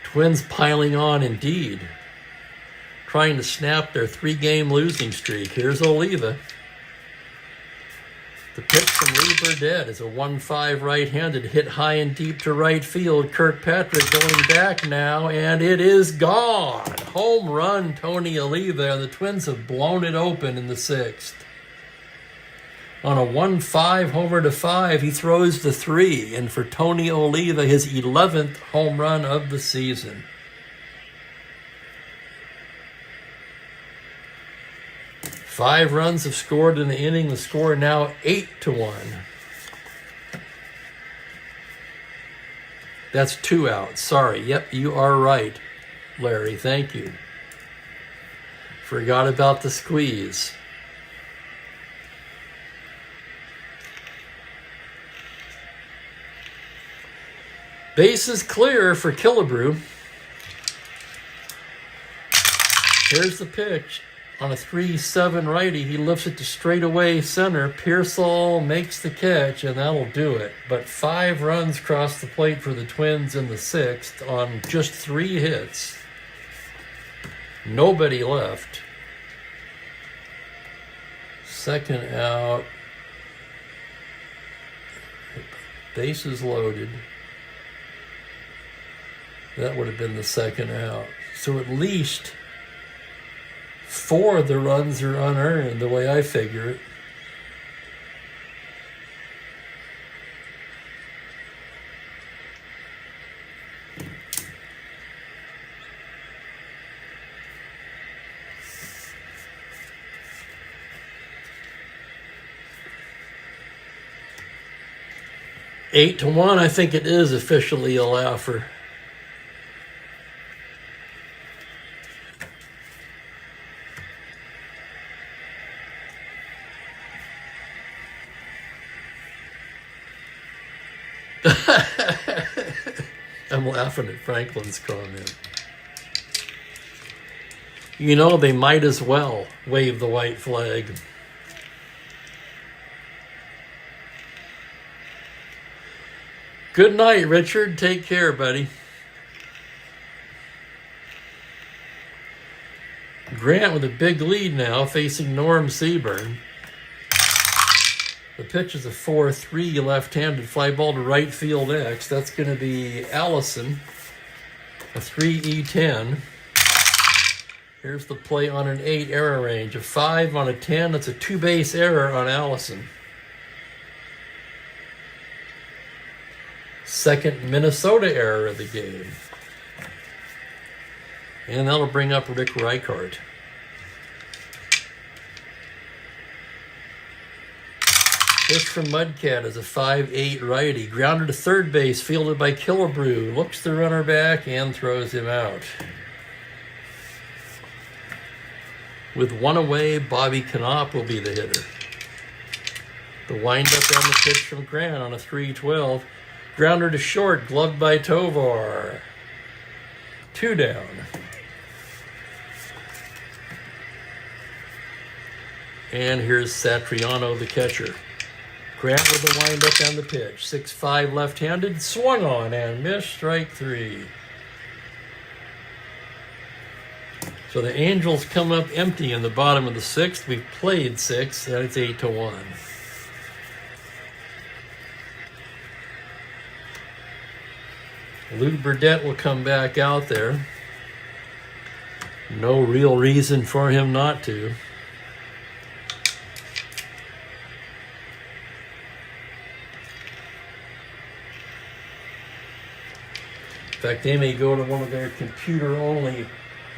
Twins piling on indeed, trying to snap their 3-game losing streak. Here's Oliva. The pitch from Lee Burdett is a 1-5 right-handed, hit high and deep to right field. Kirkpatrick going back now, and it is gone. Home run, Tony Oliva, and the Twins have blown it open in the sixth. On a 1-5 homer to 5, he throws the 3, and for Tony Oliva, his 11th home run of the season. Five runs have scored in the inning. The score now 8-1. That's 2 outs. Sorry. Yep, you are right, Larry. Thank you. Forgot about the squeeze. Base is clear for Killebrew. Here's the pitch. On a 3-7 righty, he lifts it to straightaway center. Pearsall makes the catch, and that'll do it. But 5 runs cross the plate for the Twins in the sixth on just 3 hits. Nobody left. Second out. Bases loaded. That would have been the second out. So at least 4 of the runs are unearned, the way I figure it. Eight to 1, I think it is officially a laugher. I'm laughing at Franklin's comment. You know, they might as well wave the white flag. Good night, Richard. Take care, buddy. Grant with a big lead now, facing Norm Seaburn. The pitch is a 4-3 left-handed fly ball to right field X. That's going to be Allison, a 3-E10. Here's the play on an 8 error range. A 5 on a 10. That's a 2-base error on Allison. Second Minnesota error of the game. And that'll bring up Rick Reichard. Pitch from Mudcat is a 5-8 righty. Grounded to third base, fielded by Killebrew. Looks the runner back and throws him out. With 1 away, Bobby Knopp will be the hitter. The windup on the pitch from Grant on a 3-12. Grounder to short, gloved by Tovar. 2 down. And here's Satriano, the catcher. Grant with the windup and the pitch. 6-5 left-handed, swung on and missed, strike 3. So the Angels come up empty in the bottom of the 6th. We've played 6, and it's 8-1. Lou Burdette will come back out there. No real reason for him not to. In fact, they may go to one of their computer-only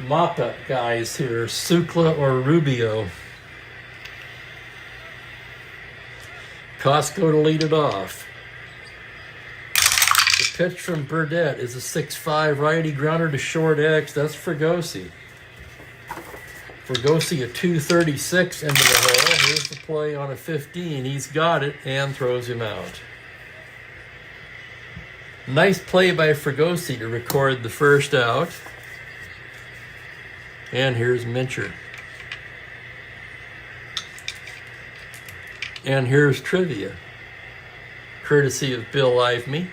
mop-up guys here, Sukla or Rubio. Costco to lead it off. The pitch from Burdette is a 6-5 righty grounder to short X. That's Fregosi. Fregosi a 236 into the hole. Here's the play on a 15. He's got it and throws him out. Nice play by Fregosi to record the first out. And here's Mincher. And here's trivia, courtesy of Bill Livemy.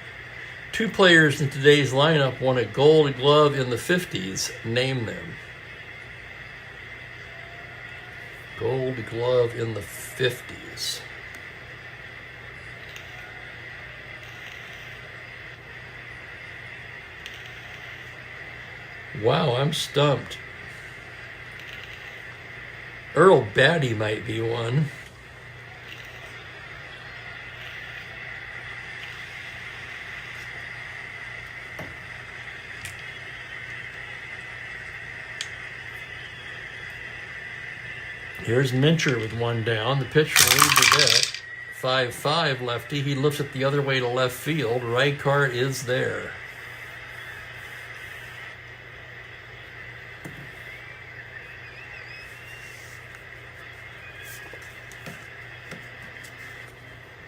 2 players in today's lineup won a Gold Glove in the 50s. Name them. Gold Glove in the 50s. Wow, I'm stumped. Earl Batty might be one. Here's Mincher with 1 down. The pitch from Lee Burdette. 5-5 lefty. He lifts it the other way to left field. Reichart is there.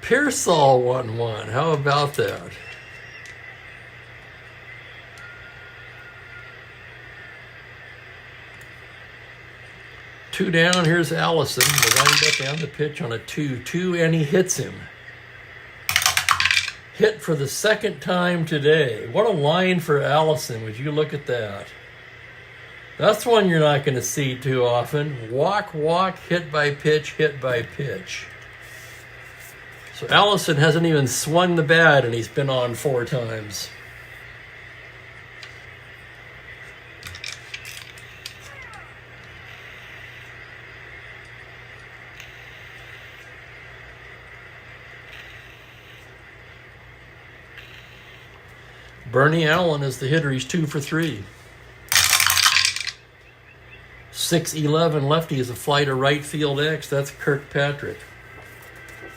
Pearsall 1-1. How about that? Two down. Here's Allison. The windup and the pitch on a 2-2, and he hits him. Hit for the 2nd time today. What a line for Allison. Would you look at that? That's one you're not going to see too often. Walk, walk, hit by pitch, hit by pitch. So Allison hasn't even swung the bat, and he's been on 4 times. Bernie Allen is the hitter. He's 2 for 3. 6-11 lefty is a fly to right field X. That's Kirkpatrick.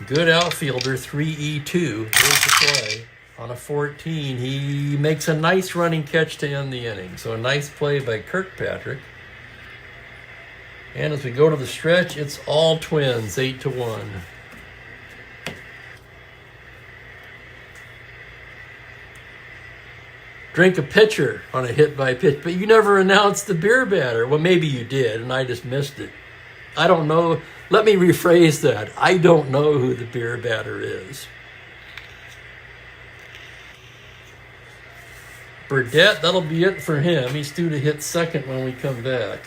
Good outfielder, 3-2. Here's the play. On a 14, he makes a nice running catch to end the inning. So a nice play by Kirkpatrick. And as we go to the stretch, it's all Twins, 8-1. Drink a pitcher on a hit by pitch, but you never announced the beer batter. Well, maybe you did, and I just missed it. I don't know. Let me rephrase that. I don't know who the beer batter is. Burdette, that'll be it for him. He's due to hit second when we come back.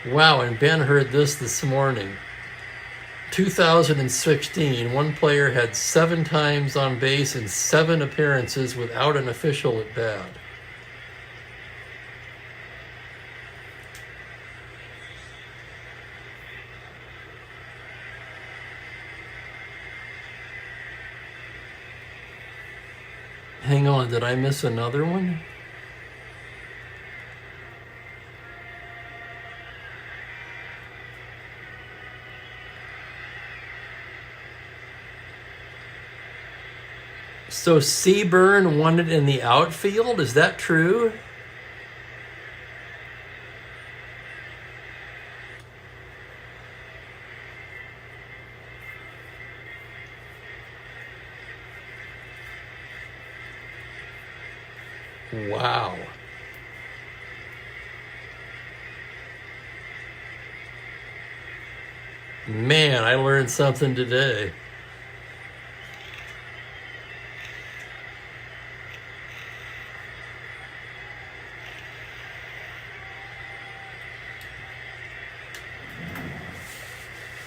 Wow, and Ben heard this morning. 2016, one player had 7 times on base in 7 appearances without an official at bat. Hang on, did I miss another one? So Seaburn won it in the outfield? Is that true? Wow. Man, I learned something today.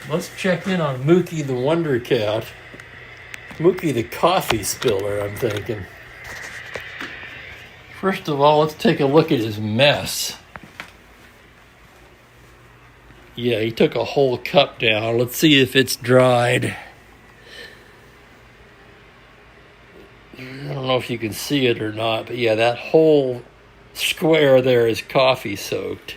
Let's check in on Mookie the Wonder Cat. Mookie the coffee spiller, I'm thinking. First of all, let's take a look at his mess. Yeah, he took a whole cup down. Let's see if it's dried. I don't know if you can see it or not, but yeah, that whole square there is coffee soaked.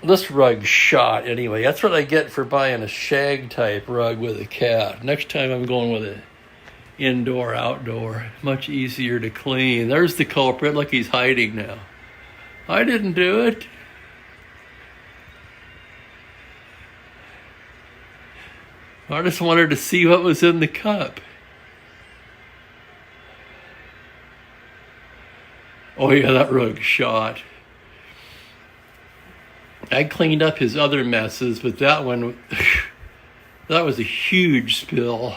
This rug's shot anyway. That's what I get for buying a shag type rug with a cat. Next time I'm going with an indoor, outdoor. Much easier to clean. There's the culprit. Look, he's hiding now. I didn't do it. I just wanted to see what was in the cup. Oh yeah, that rug's shot. I cleaned up his other messes, but that one, that was a huge spill.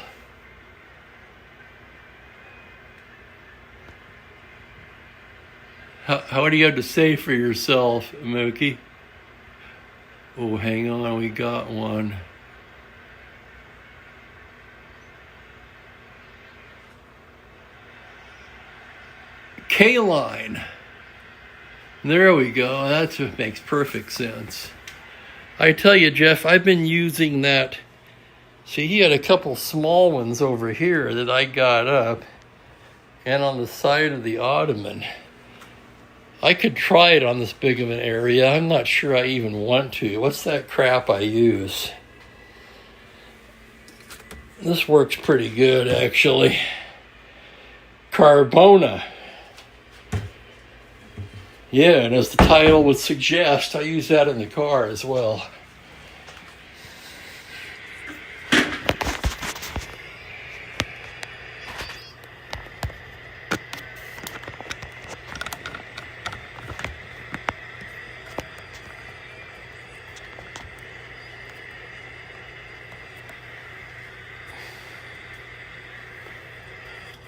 How do you have to say for yourself, Mookie? Oh, hang on, we got one. K-line. There we go. That's what makes perfect sense. I tell you, Jeff, I've been using that. See, he had a couple small ones over here that I got up and on the side of the ottoman. I could try it on this big of an area. I'm not sure I even want to. What's that crap I use? This works pretty good, actually. Carbona. Yeah, and as the title would suggest, I use that in the car as well.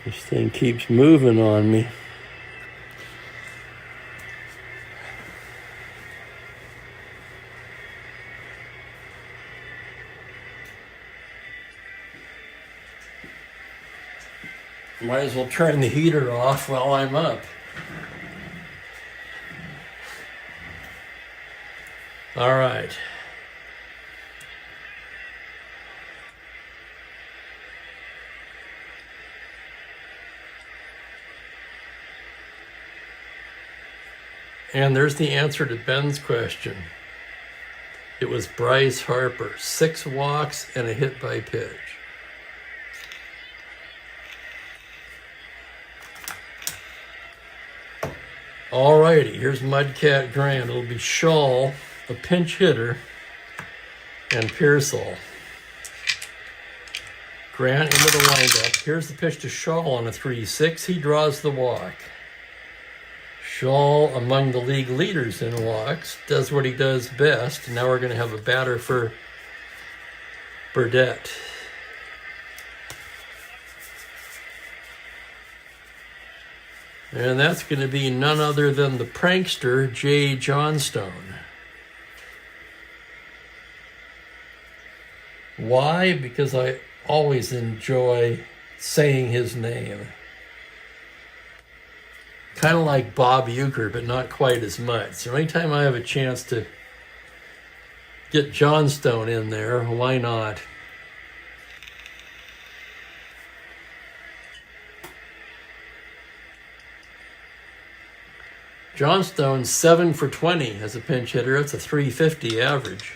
This thing keeps moving on me. Might as well turn the heater off while I'm up. All right. And there's the answer to Ben's question. It was Bryce Harper. 6 walks and a hit by pitch. Alrighty, here's Mudcat Grant. It'll be Shaw, a pinch hitter, and Pearsall. Grant into the windup. Here's the pitch to Shaw on a 3-6. He draws the walk. Shaw, among the league leaders in walks, does what he does best. Now we're going to have a batter for Burdette. And that's going to be none other than the prankster, Jay Johnstone. Why? Because I always enjoy saying his name. Kind of like Bob Uecker, but not quite as much. So anytime I have a chance to get Johnstone in there, why not? Johnstone's 7 for 20 as a pinch hitter. That's a 350 average.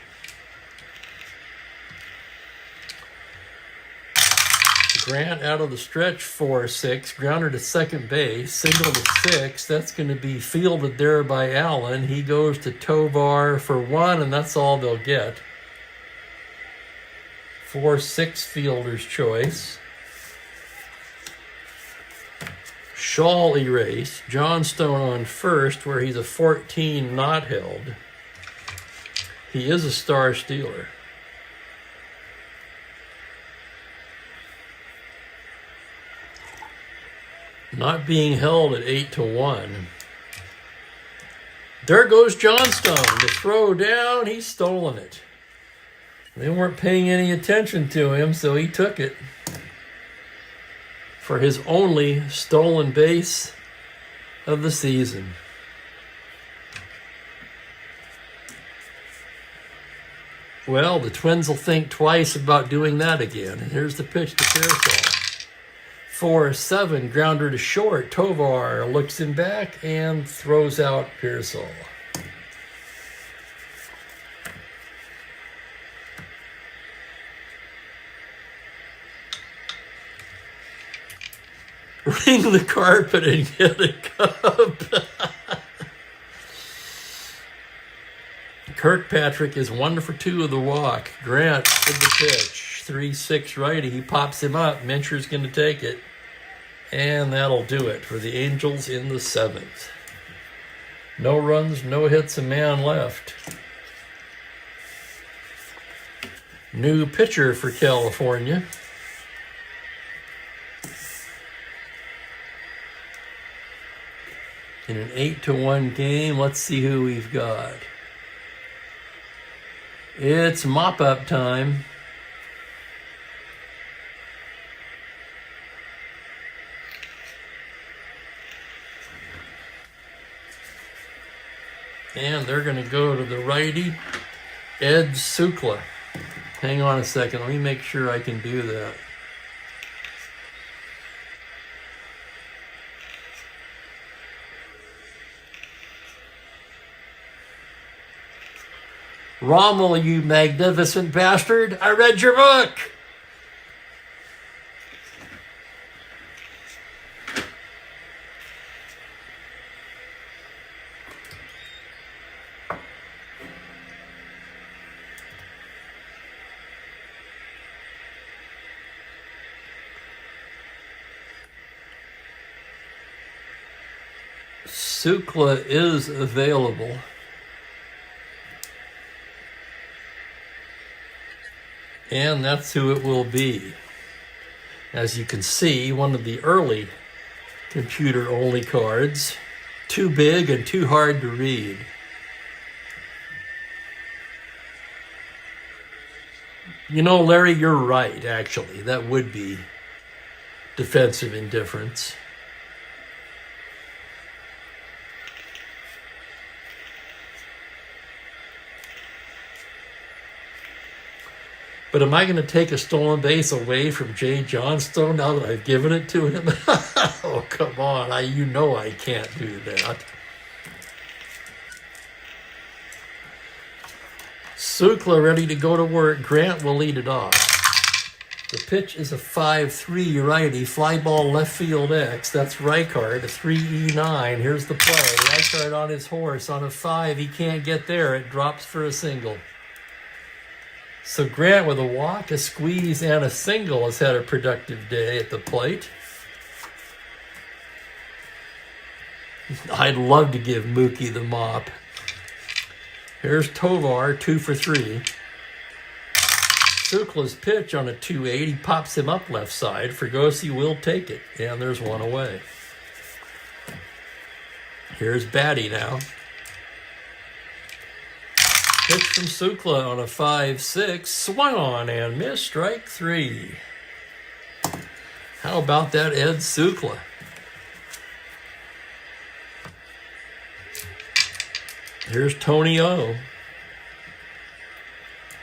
Grant out of the stretch 4-6, grounder to second base, single to 6. That's going to be fielded there by Allen. He goes to Tovar for 1, and that's all they'll get. 4-6 fielder's choice. Shawl erase. Johnstone on first, where he's a 14 not held. He is a star stealer. Not being held at 8-1. There goes Johnstone. The throw down, he's stolen it. They weren't paying any attention to him, so he took it for his only stolen base of the season. Well, the Twins will think twice about doing that again. And here's the pitch to Pearsall. 4-7, grounder to short. Tovar looks him back and throws out Pearsall. Ring the carpet and get a cup. Kirkpatrick is 1 for 2 of the walk. Grant with the pitch. 3-6 righty. He pops him up. Mincher's going to take it. And that'll do it for the Angels in the 7th. No runs, no hits, a man left. New pitcher for California. In an 8-1 game, let's see who we've got. It's mop-up time. And they're going to go to the righty, Ed Sukla. Hang on a second. Let me make sure I can do that. Rommel, you magnificent bastard. I read your book. Sukla is available. And that's who it will be. As you can see, one of the early computer-only cards. Too big and too hard to read. You know, Larry, you're right, actually. That would be defensive indifference. But am I going to take a stolen base away from Jay Johnstone now that I've given it to him? Oh, come on. You know I can't do that. Sukla ready to go to work. Grant will lead it off. The pitch is a 5-3 righty. Fly ball left field X. That's Reichard. A 3-E9. Here's the play. Reichard on his horse. On a 5. He can't get there. It drops for a single. So Grant with a walk, a squeeze, and a single has had a productive day at the plate. I'd love to give Mookie the mop. Here's Tovar, 2 for 3. Sukla's pitch on a 2-8. He pops him up left side. Fregosi will take it, and there's one away. Here's Batty now. Pitch from Sukla on a 5-6, swung on and missed, strike 3. How about that Ed Sukla? Here's Tony O.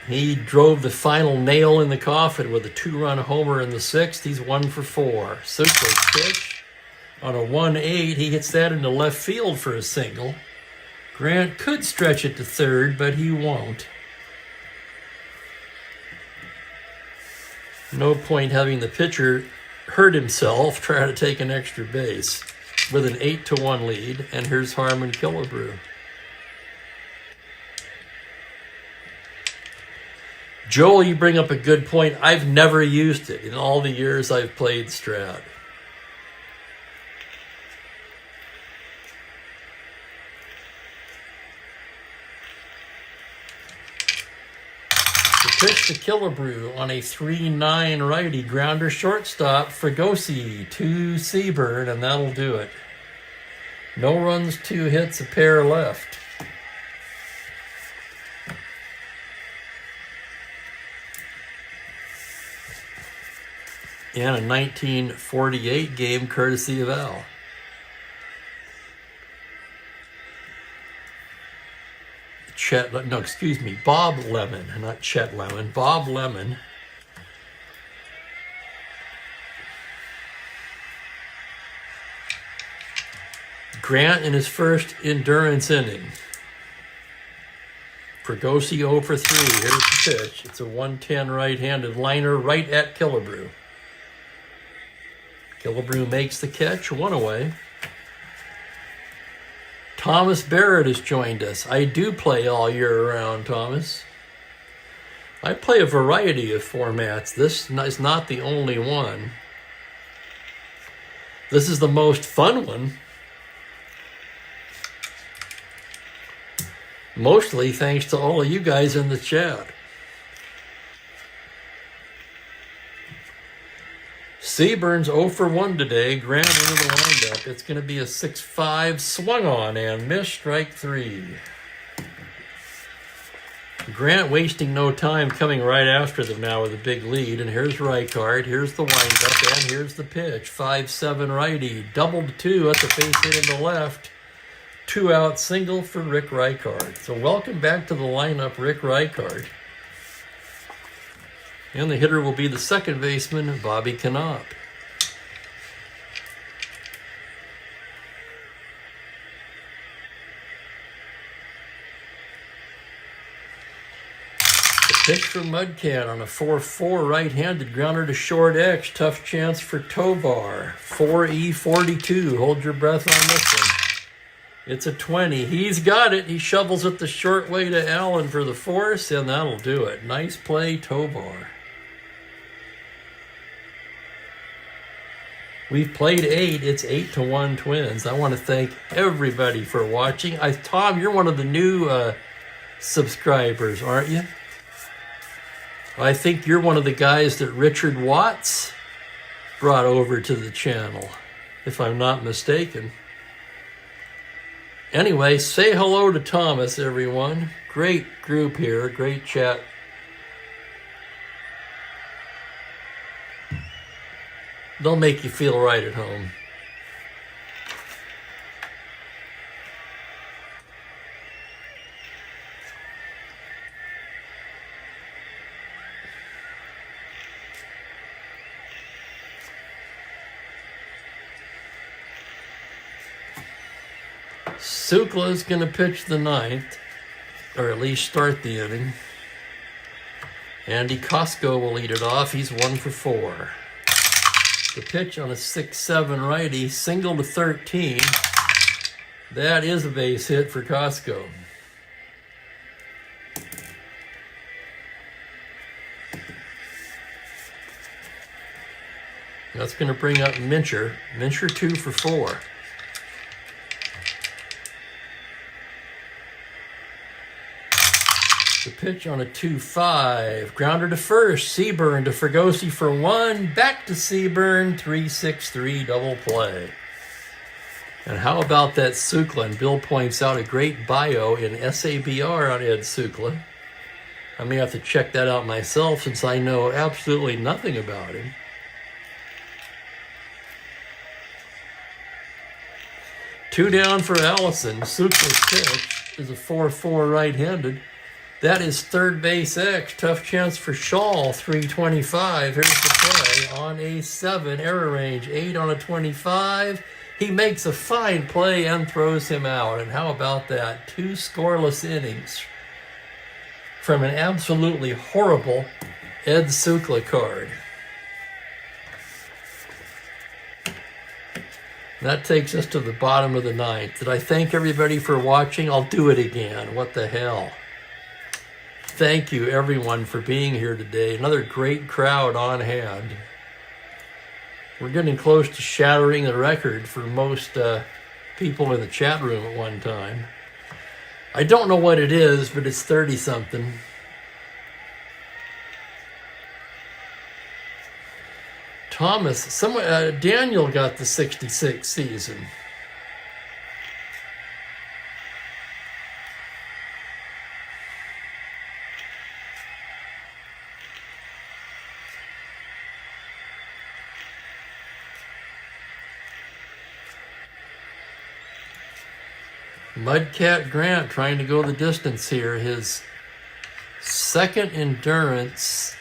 He drove the final nail in the coffin with a 2-run homer in the 6th. He's 1 for 4. Sukla's pitch on a 1-8. He hits that into left field for a single. Grant could stretch it to third, but he won't. No point having the pitcher hurt himself trying to take an extra base with an 8-1 lead. And here's Harmon Killebrew. Joel, you bring up a good point. I've never used it in all the years I've played Strat. Pitch to Killebrew on a 3-9 righty. Grounder shortstop. Fregosi to Seaburn, and that'll do it. No runs, 2 hits, a pair left. And a 1948 game courtesy of Al. Bob Lemon, not Chet Lemon. Bob Lemon. Grant in his first endurance inning. Fregosi 0 for 3. Here's the pitch. It's a 110 right-handed liner right at Killebrew. Killebrew makes the catch, 1 away. Thomas Barrett has joined us. I do play all year round, Thomas. I play a variety of formats. This is not the only one. This is the most fun one. Mostly thanks to all of you guys in the chat. Seaburn's 0 for 1 today. Grant into the windup. It's going to be a 6-5 swung on and missed, strike 3. Grant wasting no time, coming right after them now with a big lead. And here's Reichard. Here's the windup, and here's the pitch. 5-7 righty. Doubled 2 at the base hit in the left. 2-out single for Rick Reichard. So welcome back to the lineup, Rick Reichard. And the hitter will be the second baseman, Bobby Knopp. The pitch from Mudcat on a 4-4 right-handed grounder to short X. Tough chance for Tovar. 4E42. Hold your breath on this one. It's a 20. He's got it. He shovels it the short way to Allen for the force, and that'll do it. Nice play, Tovar. We've played 8. It's 8-1 Twins. I want to thank everybody for watching. Tom, you're one of the new subscribers, aren't you? I think you're one of the guys that Richard Watts brought over to the channel, if I'm not mistaken. Anyway, say hello to Thomas, everyone. Great group here, great chat. They'll make you feel right at home. Sukla's going to pitch the 9th, or at least start the inning. Andy Costco will lead it off. He's 1 for 4. The pitch on a 6-7 righty, single to 13. That is a base hit for Costco. That's going to bring up Mincher. Mincher 2 for 4. The pitch on a 2-5. Grounder to first. Seaburn to Fregosi for 1. Back to Seaburn. 3-6-3 double play. And how about that Sukla? And Bill points out a great bio in SABR on Ed Sukla. I may have to check that out myself since I know absolutely nothing about him. Two down for Allison. Sukla's pitch is a 4-4 right-handed. That is third base X. Tough chance for Shaw. 325. Here's the play on a 7. Error range. 8 on a 25. He makes a fine play and throws him out. And how about that? 2 scoreless innings from an absolutely horrible Ed Sukla card. That takes us to the bottom of the 9th. Did I thank everybody for watching? I'll do it again. What the hell? Thank you, everyone, for being here today. Another great crowd on hand. We're getting close to shattering the record for most people in the chat room at one time. I don't know what it is, but it's 30-something. Thomas, Daniel got the 66 season. Mudcat Grant trying to go the distance here. His second endurance.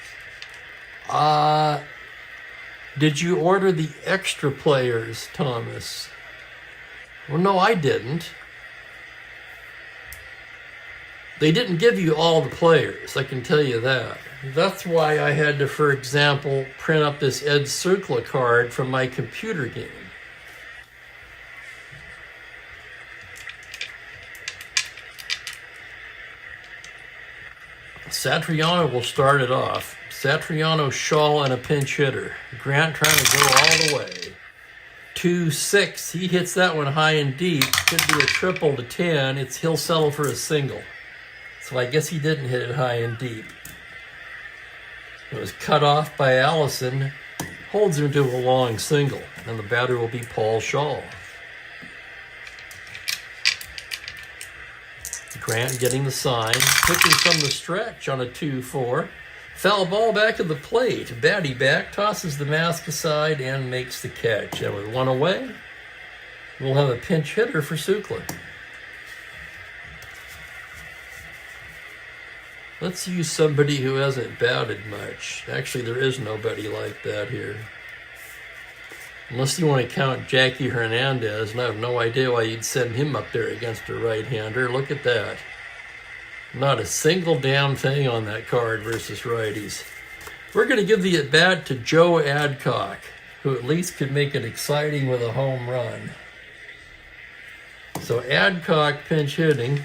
Did you order the extra players, Thomas? Well, no, I didn't. They didn't give you all the players, I can tell you that. That's why I had to, for example, print up this Ed Circla card from my computer game. Satriano will start it off. Satriano, Shaw, and a pinch hitter. Grant trying to go all the way. 2-6. He hits that one high and deep. Could be a triple to 10. He'll settle for a single. So I guess he didn't hit it high and deep. It was cut off by Allison. Holds him to a long single. And the batter will be Paul Shaw. Grant getting the sign, pitching from the stretch on a 2-4. Foul ball back of the plate. Batty back, tosses the mask aside, and makes the catch. And with one away, we'll have a pinch hitter for Sukla. Let's use somebody who hasn't batted much. Actually, there is nobody like that here. Unless you want to count Jackie Hernandez, and I have no idea why you'd send him up there against a right-hander. Look at that. Not a single damn thing on that card versus righties. We're going to give the at-bat to Joe Adcock, who at least could make it exciting with a home run. So Adcock pinch hitting.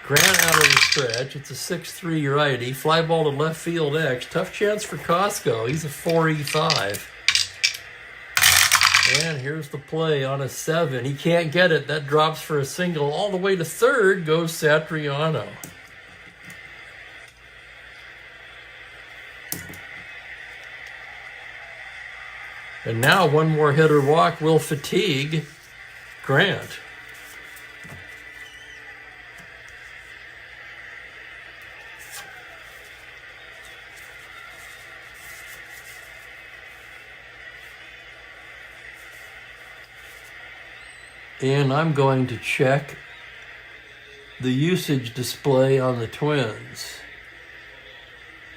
Grant out of the stretch. It's a 6-3 righty. Fly ball to left field X. Tough chance for Costco. He's a 4-5. And here's the play on a 7. He can't get it. That drops for a single. All the way to third goes Satriano. And now one more hitter walk will fatigue Grant. And I'm going to check the usage display on the Twins.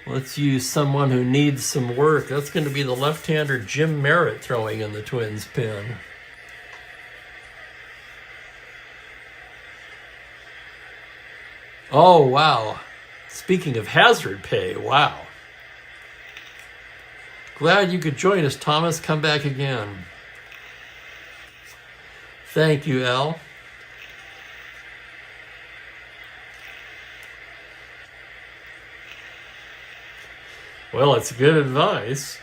Let's use someone who needs some work. That's going to be the left-hander Jim Merritt throwing in the Twins pen. Oh, wow. Speaking of hazard pay, wow. Glad you could join us, Thomas. Come back again. Thank you, Al. Well, it's good advice.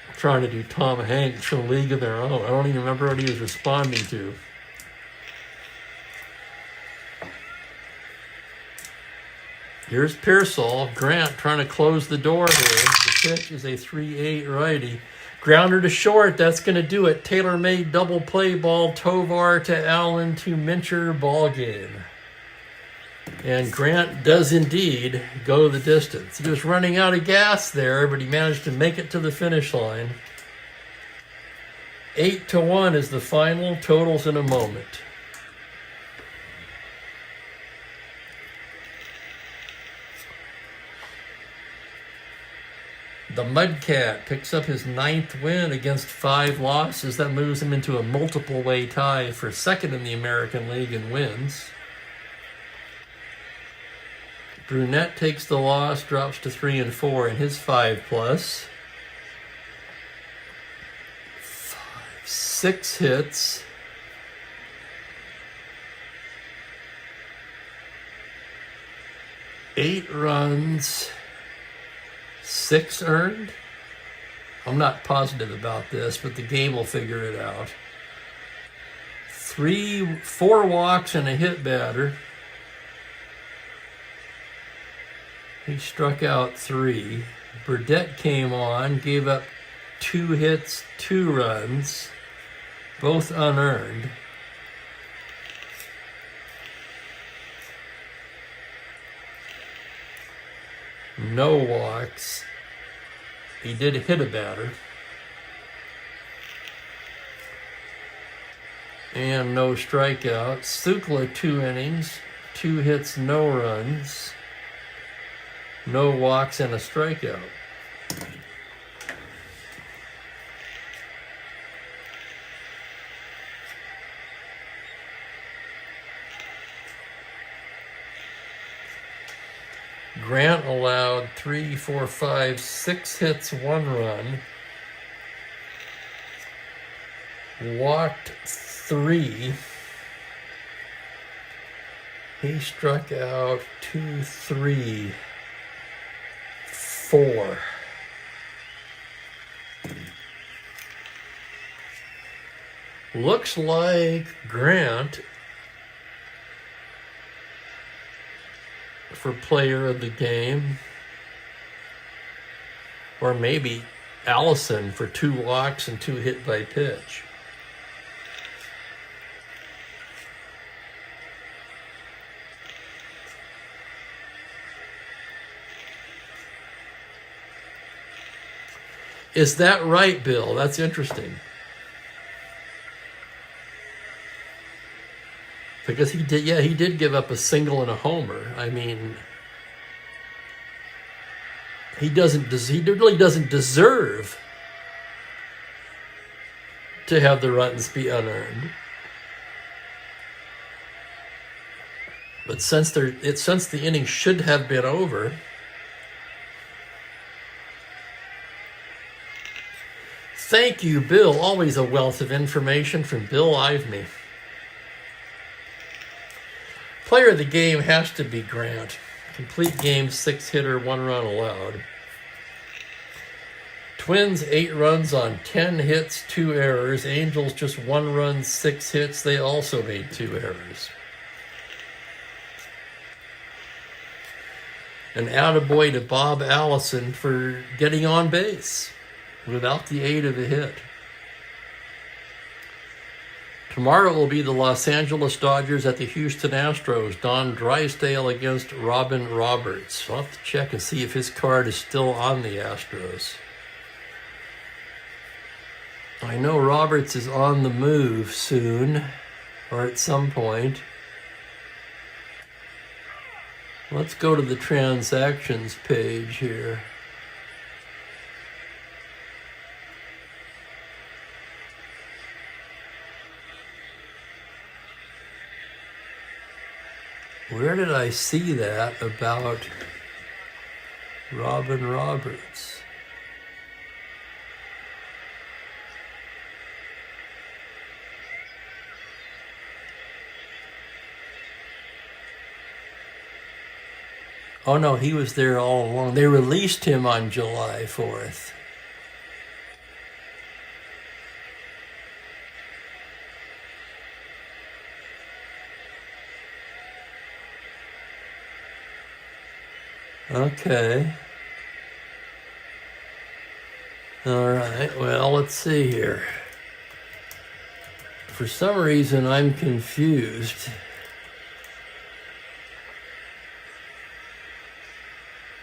I'm trying to do Tom Hanks from League of Their Own. I don't even remember what he was responding to. Here's Pearsall. Grant trying to close the door here. The pitch is a 3-8 righty. Grounder to short, that's going to do it. Tailor-made double play ball, Tovar to Allen to Mincher, ball game. And Grant does indeed go the distance. He was running out of gas there, but he managed to make it to the finish line. 8-1 is the final. Totals in a moment. The Mudcat picks up his 9th win against 5 losses. That moves him into a multiple-way tie for second in the American League in wins. Brunette takes the loss, drops to 3-4 in his 5+. 6 hits. 8 runs. 6 earned. I'm not positive about this, but the game will figure it out. 4 walks and a hit batter. He struck out 3. Burdette came on, gave up 2 hits, 2 runs, both unearned. No walks. He did hit a batter. And no strikeouts. Sukla 2 innings, 2 hits, no runs, no walks, and a strikeout. Grant allowed 3, 4, 5, 6 hits, 1 run. Walked 3. He struck out 2, 3, 4. Looks like Grant for player of the game, or maybe Allison for 2 walks and 2 hit by pitch. Is that right, Bill? That's interesting. Because he did give up a single and a homer. I mean, he really doesn't deserve to have the runs be unearned. But since the inning should have been over, thank you, Bill. Always a wealth of information from Bill Ivney. Player of the game has to be Grant. Complete game, 6-hitter, 1 run allowed. Twins, 8 runs on 10 hits, 2 errors. Angels, just 1 run, 6 hits. They also made 2 errors. An attaboy to Bob Allison for getting on base without the aid of a hit. Tomorrow will be the Los Angeles Dodgers at the Houston Astros. Don Drysdale against Robin Roberts. I'll have to check and see if his card is still on the Astros. I know Roberts is on the move soon, or at some point. Let's go to the transactions page here. Where did I see that about Robin Roberts? Oh no, he was there all along. They released him on July 4th. Okay. All right, well, let's see here. For some reason, I'm confused.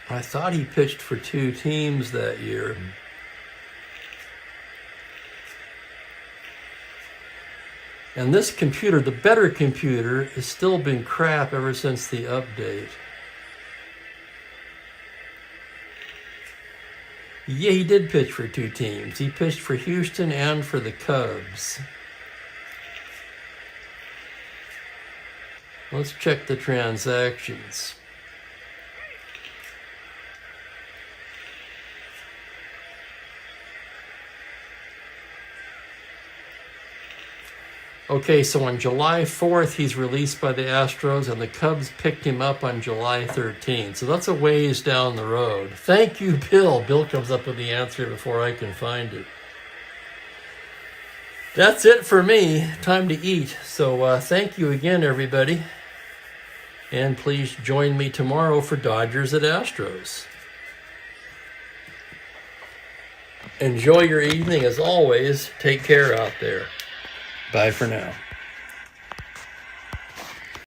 I thought he pitched for 2 teams that year. And this computer, the better computer, has still been crap ever since the update. Yeah, he did pitch for 2 teams. He pitched for Houston and for the Cubs. Let's check the transactions. Okay, so on July 4th, he's released by the Astros, and the Cubs picked him up on July 13th. So that's a ways down the road. Thank you, Bill. Bill comes up with the answer before I can find it. That's it for me. Time to eat. So thank you again, everybody. And please join me tomorrow for Dodgers at Astros. Enjoy your evening as always. Take care out there. Bye for now.